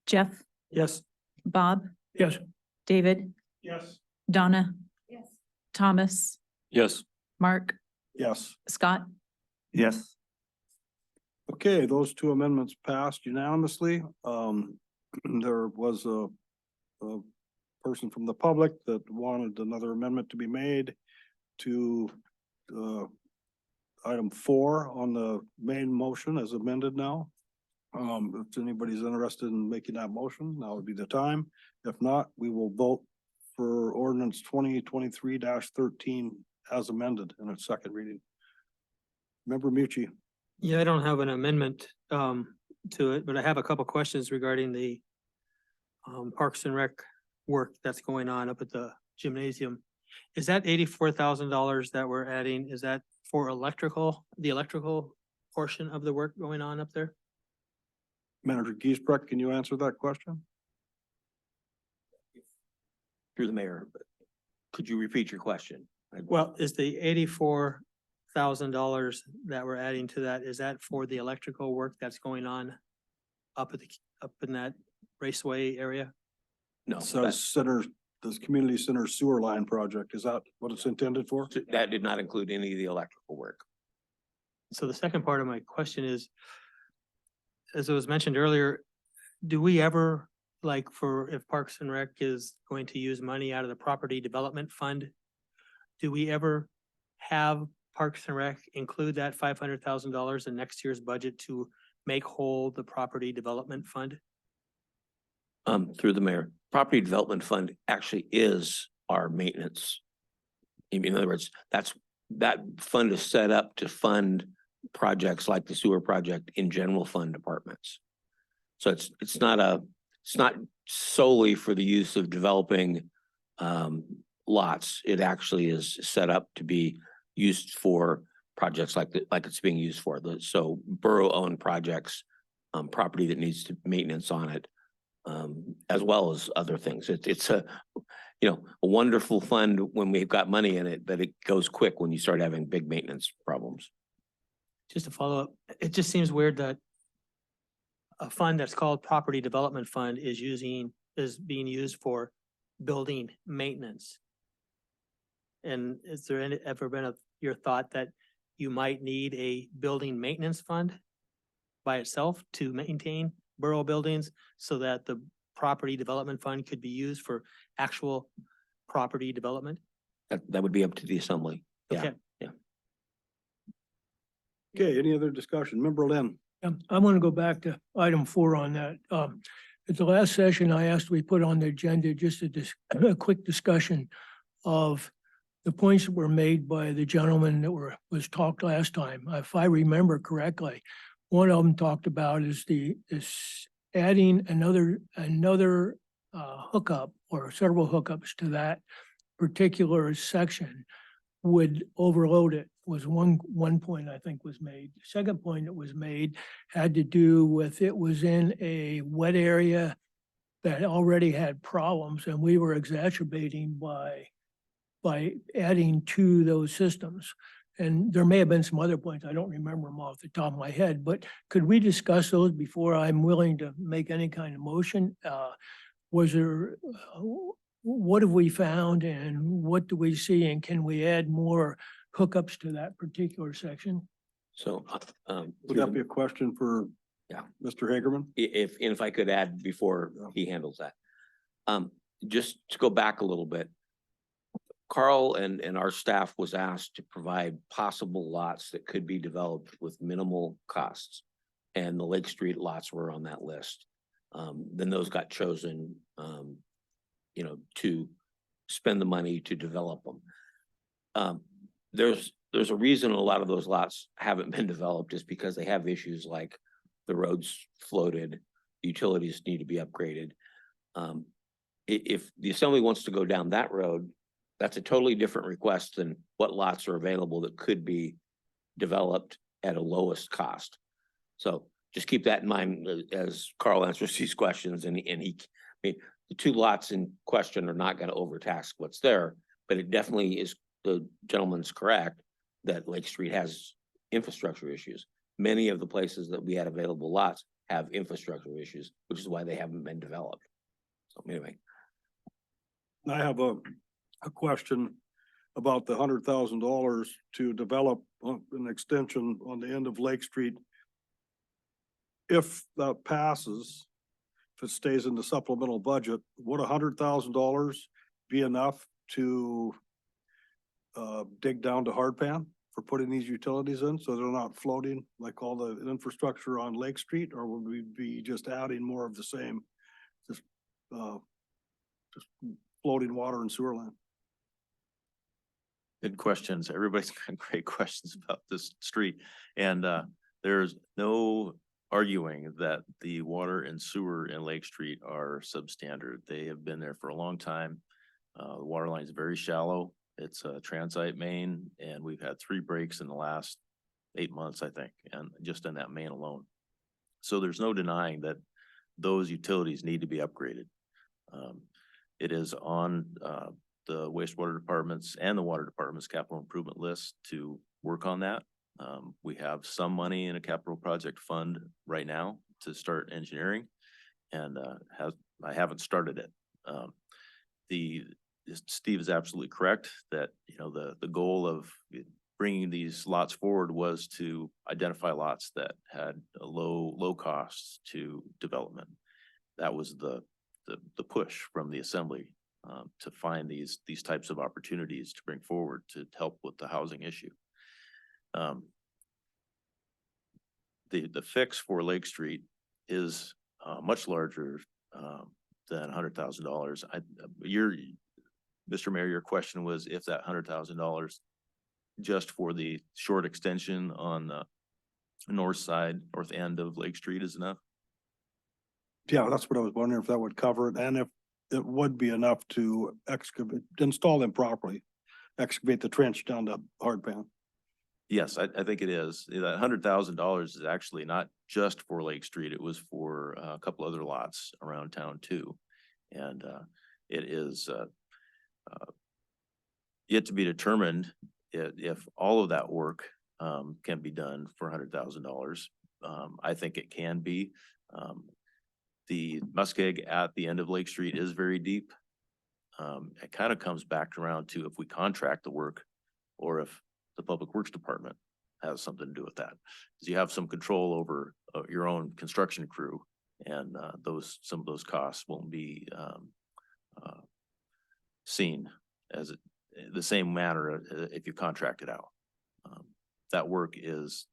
Jeff, Yes. Bob, Yes. David, Yes. Donna, Yes. Thomas, Yes. Mark, Yes. Scott. Yes. Okay, those two amendments passed unanimously. There was a person from the public that wanted another amendment to be made to item 4 on the main motion as amended now. If anybody's interested in making that motion, now would be the time. If not, we will vote for ordinance 2023-13 as amended in its second reading. Member Mucci. Yeah, I don't have an amendment to it, but I have a couple questions regarding the Parks and Rec work that's going on up at the gymnasium. Is that $84,000 that we're adding, is that for the electrical portion of the work going on up there? Manager Giesbrecht, can you answer that question? Through the mayor. Could you repeat your question? Well, is the $84,000 that we're adding to that, is that for the electrical work that's going on up in that raceway area? No, So center, this community center sewer line project, is that what it's intended for? that did not include any of the electrical work. So the second part of my question is, as it was mentioned earlier, do we ever, like for, if Parks and Rec is going to use money out of the property development fund, do we ever have Parks and Rec include that $500,000 in next year's budget to make whole the property development fund? Through the mayor, property development fund actually is our maintenance. In other words, that fund is set up to fund projects like the sewer project in general fund departments. So it's not solely for the use of developing lots. It actually is set up to be used for projects like it's being used for. So borough-owned projects, property that needs maintenance on it, as well as other things. It's a wonderful fund when we've got money in it, but it goes quick when you start having big maintenance problems. Just to follow up, it just seems weird that a fund that's called Property Development Fund is being used for building maintenance. And is there ever been your thought that you might need a building maintenance fund by itself to maintain borough buildings so that the Property Development Fund could be used for actual property development? That would be up to the assembly. Yeah. Okay. Okay, any other discussion? Member Lynn? I want to go back to item 4 on that. At the last session, I asked we put on the agenda just a quick discussion of the points that were made by the gentleman that was talked last time. If I remember correctly, one of them talked about is adding another hookup or several hookups to that particular section would overload it, was one point I think was made. The second point that was made had to do with it was in a wet area that already had problems, and we were exacerbating by adding to those systems. And there may have been some other points, I don't remember them off the top of my head, but could we discuss those before I'm willing to make any kind of motion? What have we found and what do we see, and can we add more hookups to that particular section? So, Would that be a question for? Yeah. Mr. Hagerman? If I could add before he handles that. Just to go back a little bit. Carl and our staff was asked to provide possible lots that could be developed with minimal costs. And the Lake Street lots were on that list. Then those got chosen, to spend the money to develop them. There's a reason a lot of those lots haven't been developed is because they have issues like the roads floated, utilities need to be upgraded. If the assembly wants to go down that road, that's a totally different request than what lots are available that could be developed at a lowest cost. So just keep that in mind as Carl answers these questions, and the two lots in question are not going to overtax what's there, but it definitely is, the gentleman's correct that Lake Street has infrastructure issues. Many of the places that we had available lots have infrastructure issues, which is why they haven't been developed. So anyway. I have a question about the $100,000 to develop an extension on the end of Lake Street. If that passes, if it stays in the supplemental budget, would $100,000 be enough to dig down to hardpan for putting these utilities in, so they're not floating like all the infrastructure on Lake Street, or would we be just adding more of the same, just floating water and sewer line? Good questions. Everybody's got great questions about this street. And there's no arguing that the water and sewer in Lake Street are substandard. They have been there for a long time. The water line is very shallow. It's a transite main, and we've had 3 breaks in the last 8 months, I think, and just in that main alone. So there's no denying that those utilities need to be upgraded. It is on the wastewater departments and the water department's capital improvement list to work on that. We have some money in a capital project fund right now to start engineering and I haven't started it. Steve is absolutely correct that, you know, the goal of bringing these lots forward was to identify lots that had a low costs to development. That was the push from the assembly to find these types of opportunities to bring forward to help with the housing issue. The fix for Lake Street is much larger than $100,000. Mr. Mayor, your question was if that $100,000 just for the short extension on the north end of Lake Street is enough? Yeah, that's what I was wondering, if that would cover it, and if it would be enough to install them properly, excavate the trench down to hard pan. Yes, I think it is. That $100,000 is actually not just for Lake Street. It was for a couple other lots around town too. And it is yet to be determined if all of that work can be done for $100,000. I think it can be. The muskeg at the end of Lake Street is very deep. It kind of comes back around to if we contract the work or if the Public Works Department has something to do with that. Because you have some control over your own construction crew and some of those costs won't be seen as the same manner if you contract it out. That work is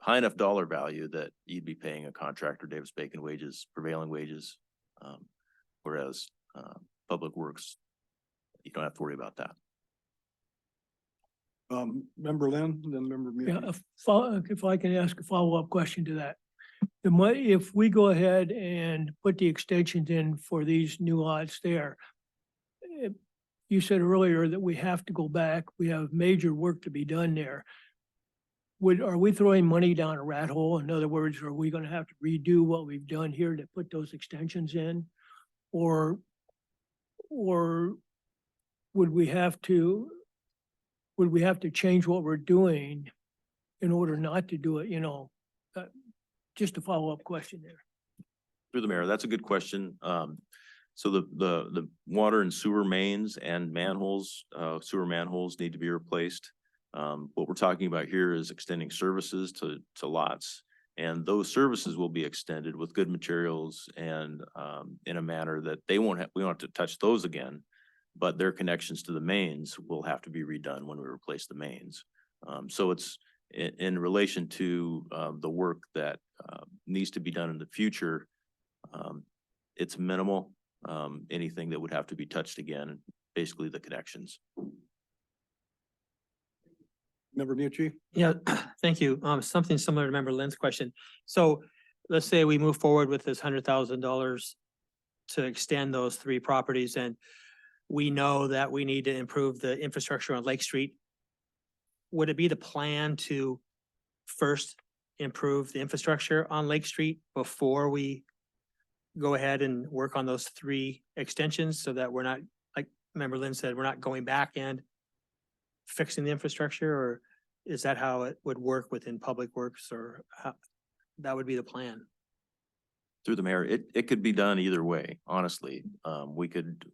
high enough dollar value that you'd be paying a contractor Davis Bacon wages, prevailing wages. Whereas Public Works, you don't have to worry about that. Member Lynn, then member Yeah, Mewes. if I can ask a follow-up question to that. If we go ahead and put the extensions in for these new lots there, you said earlier that we have to go back, we have major work to be done there. Are we throwing money down a rat hole? In other words, are we gonna have to redo what we've done here to put those extensions in? Or would we have to change what we're doing in order not to do it, just a follow-up question there. Through the mayor, that's a good question. So the water and sewer mains and manholes, sewer manholes need to be replaced. What we're talking about here is extending services to lots. And those services will be extended with good materials and in a manner that we won't have to touch those again. But their connections to the mains will have to be redone when we replace the mains. So it's in relation to the work that needs to be done in the future. It's minimal. Anything that would have to be touched again, basically the connections. Member Mewes. Yeah, thank you. Something similar to Member Lynn's question. So let's say we move forward with this $100,000 to extend those 3 properties, and we know that we need to improve the infrastructure on Lake Street. Would it be the plan to first improve the infrastructure on Lake Street before we go ahead and work on those 3 extensions so that we're not, like Member Lynn said, we're not going back and fixing the infrastructure? Or is that how it would work within Public Works, or how that would be the plan? Through the mayor, it could be done either way, honestly. We could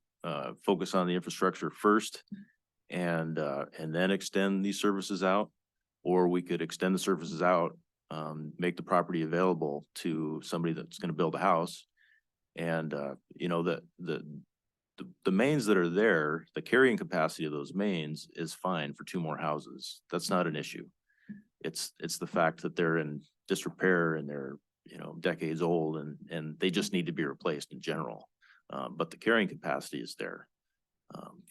focus on the infrastructure first and then extend these services out, or we could extend the services out, make the property available to somebody that's gonna build a house. And the mains that are there, the carrying capacity of those mains is fine for 2 more houses. That's not an issue. It's the fact that they're in disrepair and they're, decades old and they just need to be replaced in general. But the carrying capacity is there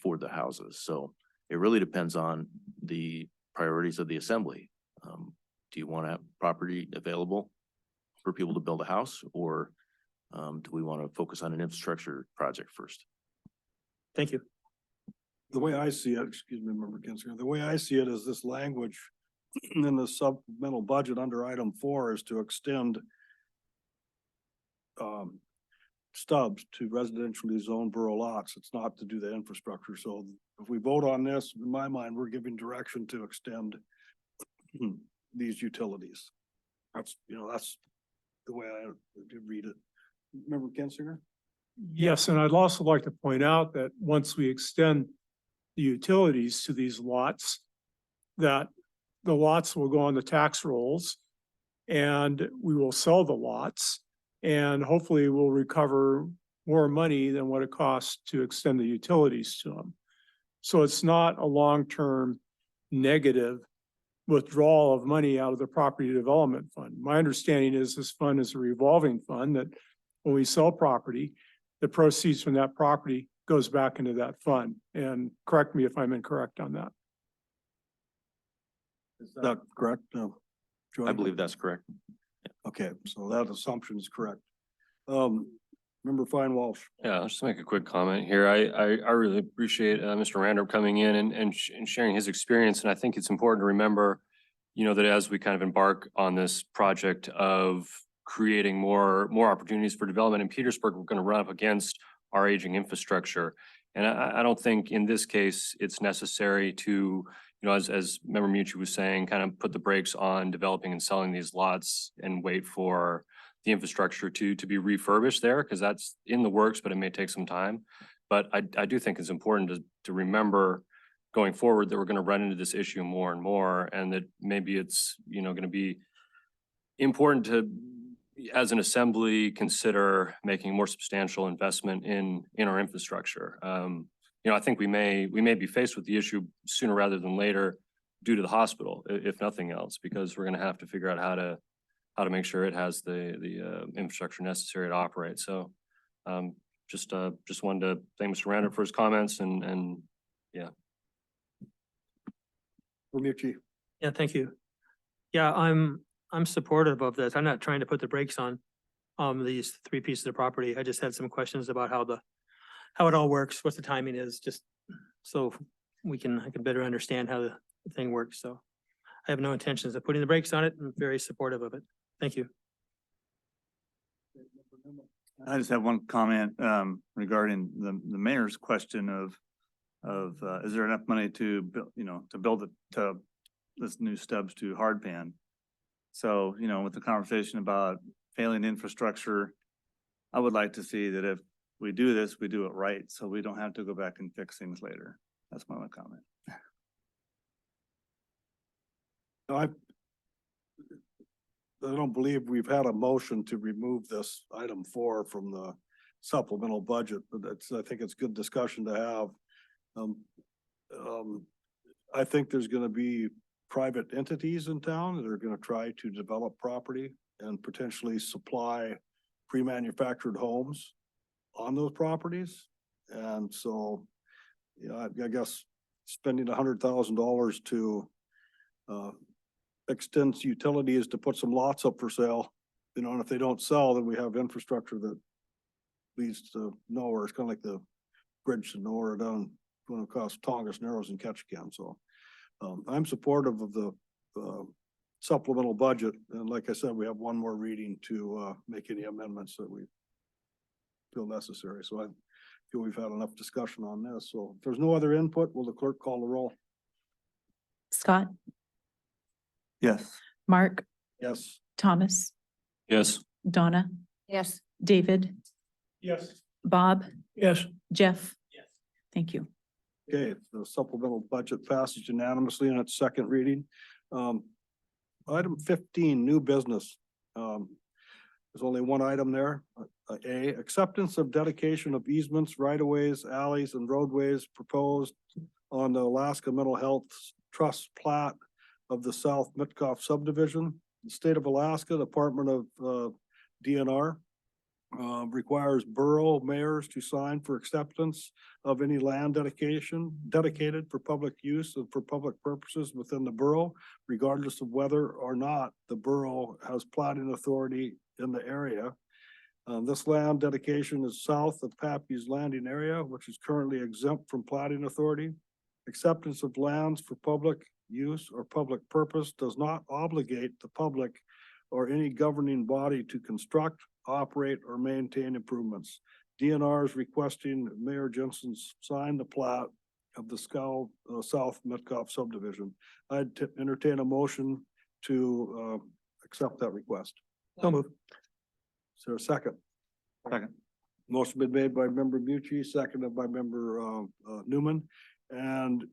for the houses. So it really depends on the priorities of the assembly. Do you want to have property available for people to build a house, or do we want to focus on an infrastructure project first? Thank you. The way I see it, excuse me, Member Kinzer, the way I see it is this language in the supplemental budget under item 4 is to extend stubs to residentially zoned borough lots. It's not to do the infrastructure. So if we vote on this, in my mind, we're giving direction to extend these utilities. That's, that's the way I did read it. Remember Ken Singer? Yes, and I'd also like to point out that once we extend the utilities to these lots, that the lots will go on the tax rolls and we will sell the lots and hopefully we'll recover more money than what it costs to extend the utilities to them. So it's not a long-term negative withdrawal of money out of the property development fund. My understanding is this fund is a revolving fund that when we sell property, the proceeds from that property goes back into that fund. And correct me if I'm incorrect on that. Is that correct? No. I believe that's correct. Okay, so that assumption is correct. Member Fine Walsh. Yeah, I'll just make a quick comment here. I really appreciate Mr. Randall coming in and sharing his experience. And I think it's important to remember, that as we kind of embark on this project of creating more opportunities for development in Petersburg, we're going to run up against our aging infrastructure. And I don't think in this case, it's necessary to, as Member Mucci was saying, kind of put the brakes on developing and selling these lots and wait for the infrastructure to be refurbished there, because that's in the works, but it may take some time. But I do think it's important to remember going forward that we're going to run into this issue more and more, and that maybe it's, going to be important to, as an assembly, consider making more substantial investment in our infrastructure. I think we may be faced with the issue sooner rather than later due to the hospital, if nothing else, because we're going to have to figure out how to make sure it has the infrastructure necessary to operate. So just wanted to thank Mr. Randall for his comments and yeah. Mucci. Yeah, thank you. Yeah, I'm supportive of this. I'm not trying to put the brakes on these three pieces of property. I just had some questions about how it all works, what the timing is, just so I can better understand how the thing works. So I have no intentions of putting the brakes on it. I'm very supportive of it. Thank you. I just have one comment regarding the mayor's question of is there enough money to build, to build it to this new stubs to hard pan? So, with the conversation about failing infrastructure, I would like to see that if we do this, we do it right, so we don't have to go back and fix things later. That's my only comment. I don't believe we've had a motion to remove this item 4 from the supplemental budget, but I think it's good discussion to have. I think there's gonna be private entities in town that are gonna try to develop property and potentially supply pre-manufactured homes on those properties. And so, I guess spending $100,000 to extend utilities to put some lots up for sale, and if they don't sell, then we have infrastructure that leads to nowhere. It's kind of like the bridge to nowhere down going across Tongass Narrows and Ketchikan. So I'm supportive of the supplemental budget. And like I said, we have one more reading to make any amendments that we feel necessary. So I feel we've had enough discussion on this. So if there's no other input, will the clerk call the roll? Scott, Yes. Mark, Yes. Thomas, Yes. Donna, Yes. David, Yes. Bob, Yes, Jeff. Yes. Thank you. Okay, the supplemental budget passes unanimously in its second reading. Item 15, new business. There's only one item there. A, acceptance of dedication of easements, right-of-ways, alleys, and roadways proposed on the Alaska Mental Health Trust plat of the South Mitkoff subdivision. The state of Alaska Department of DNR requires borough mayors to sign for acceptance of any land dedicated for public use and for public purposes within the borough, regardless of whether or not the borough has platting authority in the area. This land dedication is south of Pappy's Landing area, which is currently exempt from platting authority. Acceptance of lands for public use or public purpose does not obligate the public or any governing body to construct, operate, or maintain improvements. DNR is requesting Mayor Jensen sign the plat of the South Metcalf subdivision. I'd entertain a motion to accept that request. So moved. Is there a second? Second. Motion been made by member Bucci, seconded by member Newman. And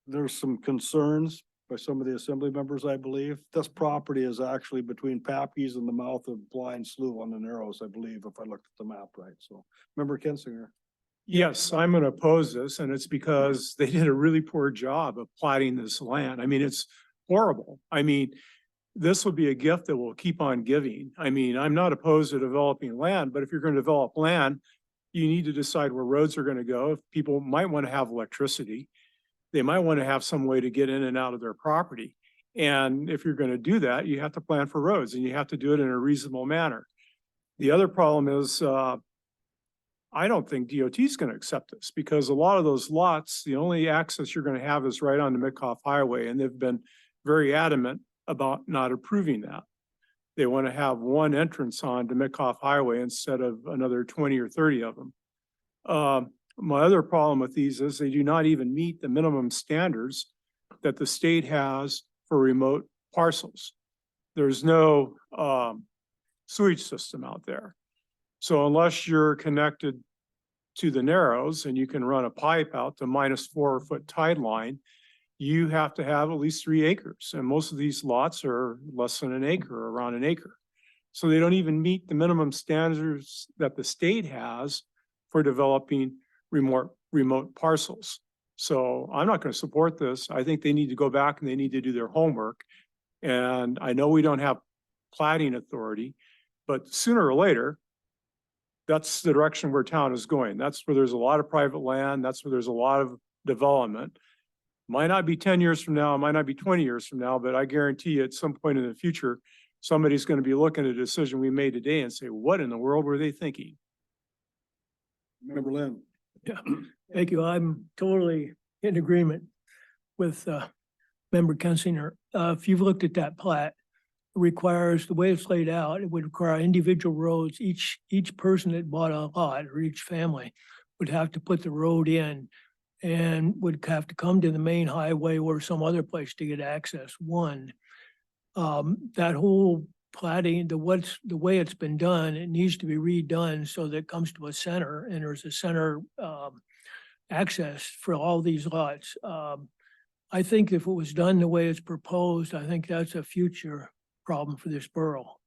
there's some concerns by some of the assembly members, I believe. This property is actually between Pappy's and the mouth of Blind Slough on the Narrows, I believe, if I looked at the map right. So, member Kinsinger. Yes, I'm gonna oppose this, and it's because they did a really poor job of plotting this land. I mean, it's horrible. I mean, this would be a gift that will keep on giving. I mean, I'm not opposed to developing land, but if you're gonna develop land, you need to decide where roads are gonna go. If people might want to have electricity, they might want to have some way to get in and out of their property. And if you're gonna do that, you have to plan for roads, and you have to do it in a reasonable manner. The other problem is, I don't think DOT is going to accept this because a lot of those lots, the only access you're going to have is right on the Metcalf Highway, and they've been very adamant about not approving that. They want to have one entrance on to Metcalf Highway instead of another 20 or 30 of them. My other problem with these is they do not even meet the minimum standards that the state has for remote parcels. There's no sewage system out there. So unless you're connected to the Narrows and you can run a pipe out to -4 foot tide line, you have to have at least 3 acres. And most of these lots are less than an acre, around an acre. So they don't even meet the minimum standards that the state has for developing remote parcels. So I'm not going to support this. I think they need to go back and they need to do their homework. And I know we don't have platting authority, but sooner or later, that's the direction where town is going. That's where there's a lot of private land. That's where there's a lot of development. Might not be 10 years from now, might not be 20 years from now, but I guarantee you at some point in the future, somebody's going to be looking at a decision we made today and say, what in the world were they thinking? Member Lynn. Yeah, thank you. I'm totally in agreement with member Kinsinger. If you've looked at that plat, it requires, the way it's laid out, it would require individual roads. Each person that bought a lot or each family would have to put the road in and would have to come to the main highway or some other place to get access. One, that whole platting, the way it's been done, it needs to be redone so that it comes to a center and there's a center access for all these lots. I think if it was done the way it's proposed, I think that's a future problem for this borough.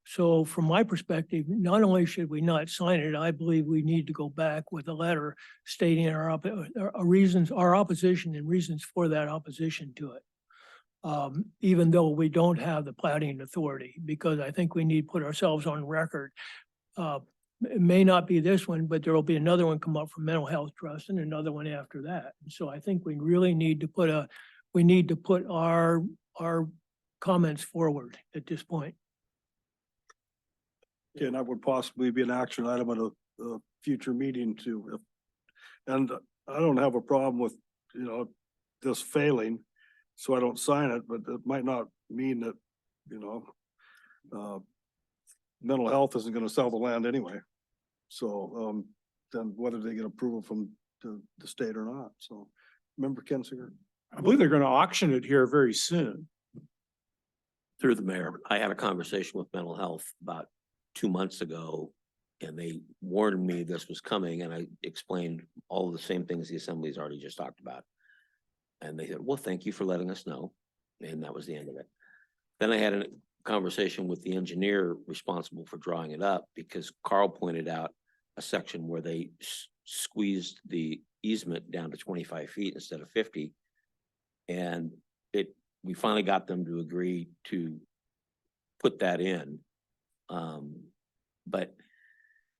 So from my perspective, not only should we not sign it, I believe we need to go back with a letter stating our opposition and reasons for that opposition to it. Even though we don't have the platting authority, because I think we need to put ourselves on record. It may not be this one, but there will be another one come up from Mental Health Trust and another one after that. So I think we really need to put our comments forward at this point. Okay, and that would possibly be an action item at a future meeting too. And I don't have a problem with, this failing, so I don't sign it, but it might not mean that, mental health isn't gonna sell the land anyway. So, then whether they get approval from the state or not, so. Member Kinsinger. I believe they're going to auction it here very soon. Through the mayor, I had a conversation with mental health about 2 months ago, and they warned me this was coming, and I explained all of the same things the assembly's already just talked about. And they said, well, thank you for letting us know. And that was the end of it. Then I had a conversation with the engineer responsible for drawing it up, because Carl pointed out a section where they squeezed the easement down to 25 feet instead of 50. And we finally got them to agree to put that in. But,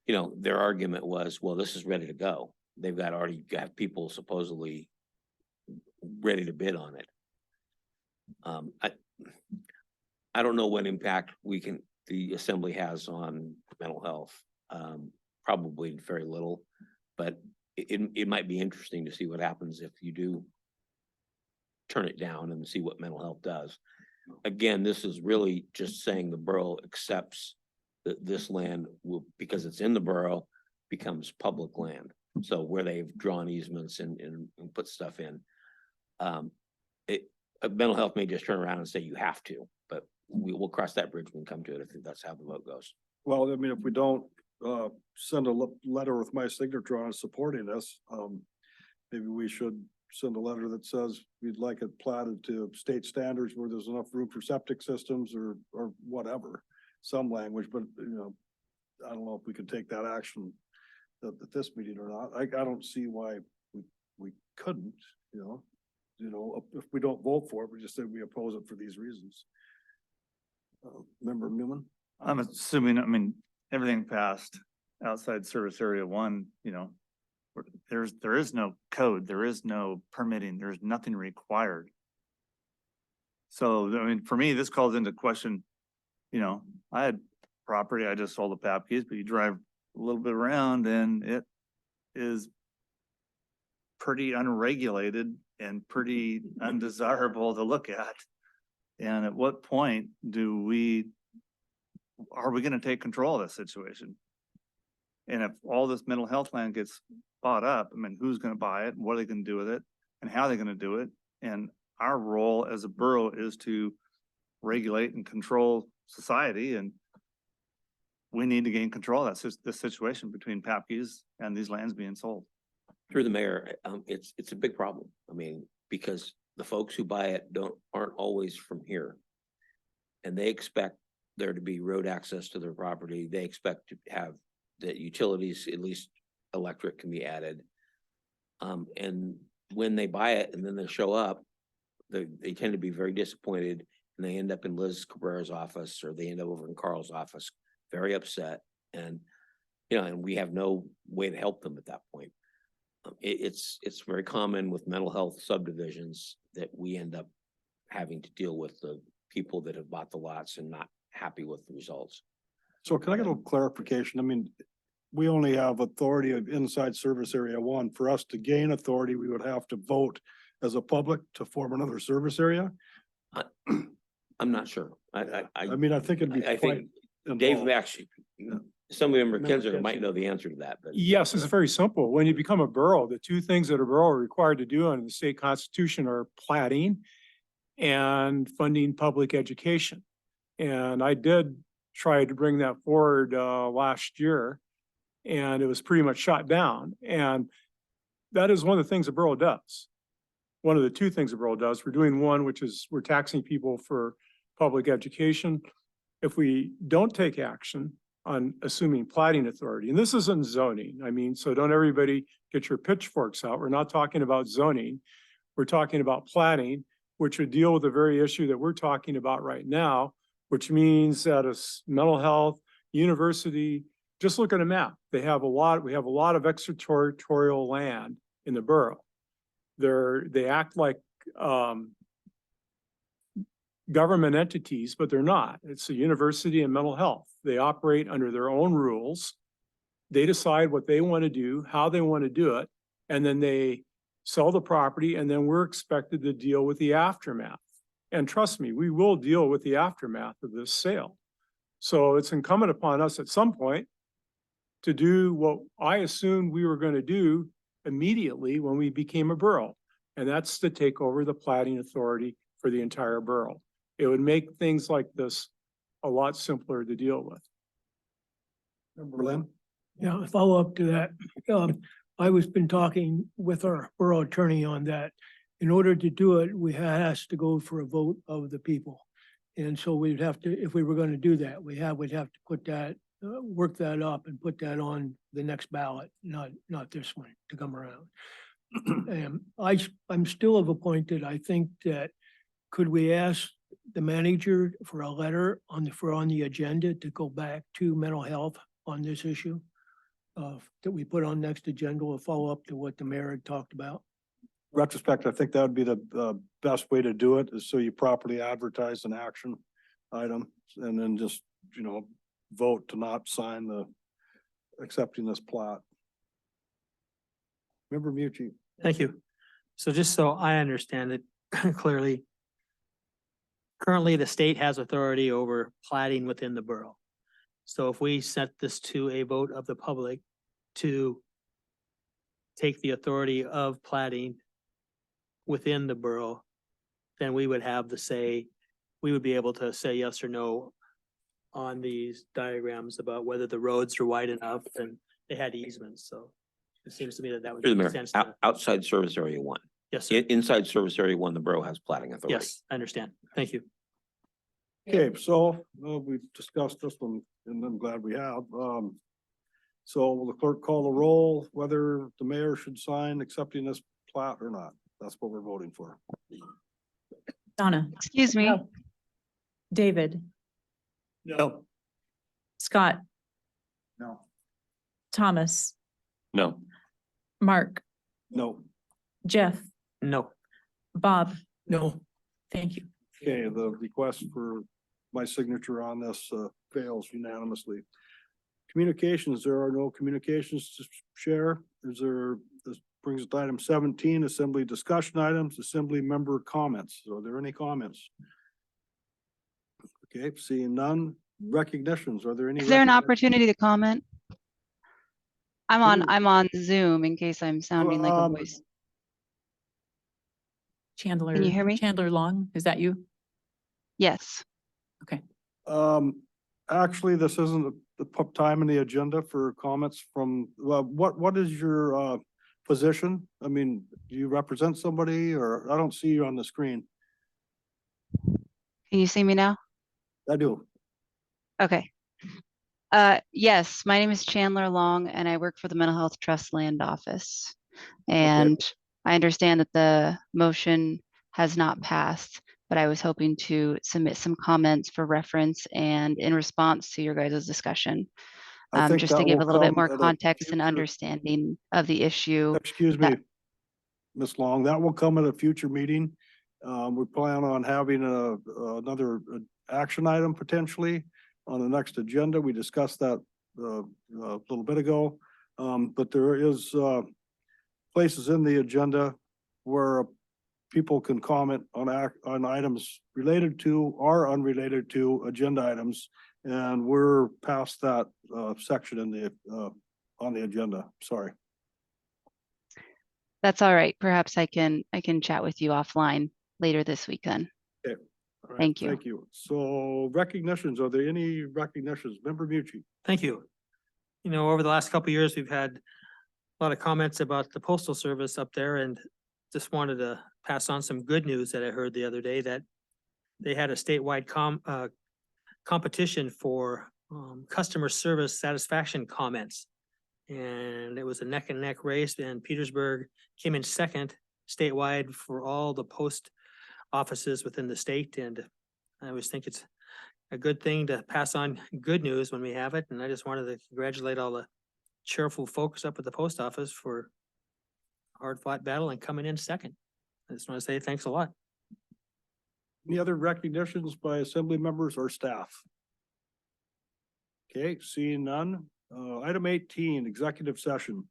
their argument was, well, this is ready to go. They've already got people supposedly ready to bid on it. I don't know what impact the assembly has on mental health. Probably very little, but it might be interesting to see what happens if you do turn it down and see what mental health does. Again, this is really just saying the borough accepts this land will, because it's in the borough, becomes public land. So where they've drawn easements and put stuff in. Mental health may just turn around and say you have to, but we will cross that bridge when we come to it. I think that's how the vote goes. Well, I mean, if we don't send a letter with my signature on it supporting this, maybe we should send a letter that says we'd like it platted to state standards where there's enough room for septic systems or whatever, some language, but I don't know if we could take that action at this meeting or not. I don't see why we couldn't, if we don't vote for it, we just say we oppose it for these reasons. Member Newman? I'm assuming, I mean, everything passed outside service area 1, there is no code, there is no permitting, there's nothing required. So, I mean, for me, this calls into question, I had property, I just sold the Papke's, but you drive a little bit around and it is pretty unregulated and pretty undesirable to look at. And at what point are we gonna take control of this situation? And if all this mental health land gets bought up, I mean, who's gonna buy it? What are they gonna do with it? And how are they gonna do it? And our role as a borough is to regulate and control society, and we need to gain control of this situation between Papke's and these lands being sold. Through the mayor, it's a big problem. I mean, because the folks who buy it aren't always from here. And they expect there to be road access to their property. They expect to have the utilities, at least electric, can be added. And when they buy it and then they show up, they tend to be very disappointed, and they end up in Liz Cabrera's office, or they end up over in Carl's office, very upset. And, and we have no way to help them at that point. It's very common with mental health subdivisions that we end up having to deal with the people that have bought the lots and not happy with the results. So can I get a little clarification? I mean, we only have authority of inside service area 1. For us to gain authority, we would have to vote as a public to form another service area. I'm not sure. I mean, I think it'd be I quite think Dave involved. actually, some of them are Member Kinzer might Kinzer. know the answer to that, but. Yes, it's very simple. When you become a borough, the two things that a borough are required to do under the state constitution are platting and funding public education. And I did try to bring that forward last year, and it was pretty much shot down. And that is one of the things a borough does. One of the two things a borough does. We're doing one, which is we're taxing people for public education. If we don't take action on assuming platting authority, and this isn't zoning, I mean, so don't everybody get your pitchforks out. We're not talking about zoning. We're talking about platting, which would deal with the very issue that we're talking about right now, which means that a mental health university, just look at a map. We have a lot of extraterritorial land in the borough. They act like government entities, but they're not. It's a university and mental health. They operate under their own rules. They decide what they want to do, how they want to do it, and then they sell the property, and then we're expected to deal with the aftermath. And trust me, we will deal with the aftermath of this sale. So it's incumbent upon us at some point to do what I assumed we were going to do immediately when we became a borough, and that's to take over the platting authority for the entire borough. It would make things like this a lot simpler to deal with. Member Lynn? Yeah, a follow up to that. I was been talking with our borough attorney on that. In order to do it, we has to go for a vote of the people. And so we'd have to, if we were going to do that, we'd have to put that, work that up and put that on the next ballot, not this one to come around. And I'm still of a point that I think that could we ask the manager for a letter on the agenda to go back to mental health on this issue? That we put on next agenda will follow up to what the mayor had talked about. Retrospect, I think that would be the best way to do it, is so you properly advertise an action item and then just, vote to not sign accepting this plot. Member Mucci? Thank you. So just so I understand it clearly, currently the state has authority over platting within the borough. So if we set this to a vote of the public to take the authority of plating within the borough, then we would have the say, we would be able to say yes or no on these diagrams about whether the roads are wide enough and they had easements, so it seems to me that that would Through the make mayor, sense. to- outside service area one. Yes, sir. Inside service area one, the borough has plating authority. Yes, I understand. Thank you. Okay, so, we've discussed this one and I'm glad we have. So will the clerk call the roll, whether the mayor should sign accepting this plat or not? That's what we're voting for. Donna, Excuse me. David, No. Scott, No. Thomas, No. Mark, No. Jeff, No. Bob. No, Thank you. Okay, the request for my signature on this fails unanimously. Communications, there are no communications to share. Is there, this brings us to item 17, assembly discussion items, assembly member comments. Are there any comments? Okay, seeing none. Recognitions, are there any? Is there an recognitions? opportunity to comment? I'm on Zoom in case I'm sounding like a voice. Chandler. Can you hear me? Chandler Long, is that you? Yes. Actually, this isn't the time in the agenda for comments from, what is your position? I mean, do you represent somebody or I don't see you on the screen? Can you see me now? I do. Okay. Yes, my name is Chandler Long and I work for the Mental Health Trust Land Office. And I understand that the motion has not passed, but I was hoping to submit some comments for reference and in response to your guys' discussion. I think Just to that give will a little bit come more at a context and future- understanding of the issue. Excuse me, that- Ms. Long, that will come at a future meeting. We plan on having another action item potentially on the next agenda. We discussed that a little bit ago. But there is places in the agenda where people can comment on items related to or unrelated to agenda items. And we're past that section in the on the agenda. Sorry. That's all right. Perhaps I can chat with you offline later this week then. Okay. All right, Thank you. Thank you. So recognitions, are there any recognitions? Member Mucci? Thank you. You know, over the last couple of years, we've had a lot of comments about the postal service up there and just wanted to pass on some good news that I heard the other day that they had a statewide competition for customer service satisfaction comments. And it was a neck and neck race and Petersburg came in second statewide for all the post offices within the state. And I always think it's a good thing to pass on good news when we have it. And I just wanted to congratulate all the cheerful folks up at the post office for hard fought battle and coming in second. I just want to say thanks a lot. Any other recognitions by assembly members or staff? Okay, seeing none. Item 18, executive session.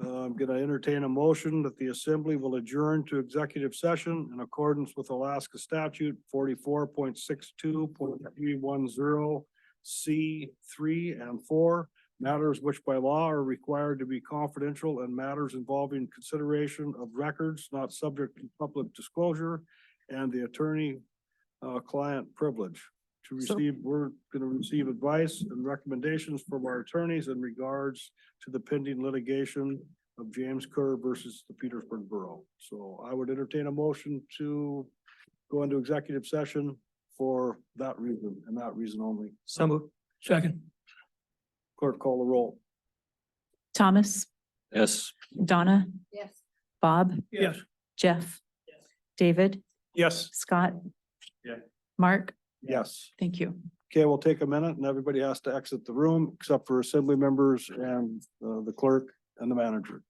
I'm gonna entertain a motion that the assembly will adjourn to executive session in accordance with Alaska statute 44.62.310 C3 and 4. Matters which by law are required to be confidential and matters involving consideration of records not subject to public disclosure and the attorney-client privilege. We're gonna receive advice and recommendations from our attorneys in regards to the pending litigation of James Kerr versus the Petersburg Borough. So I would entertain a motion to go into executive session for that reason and that reason only. So moved. second. Clerk, call the roll. Thomas, Yes. Donna, Yes. Bob, Yes. Jeff, David, Yes. Scott. Yeah. Mark, Yes. thank you. Okay, we'll take a minute and everybody has to exit the room except for assembly members and the clerk and the manager.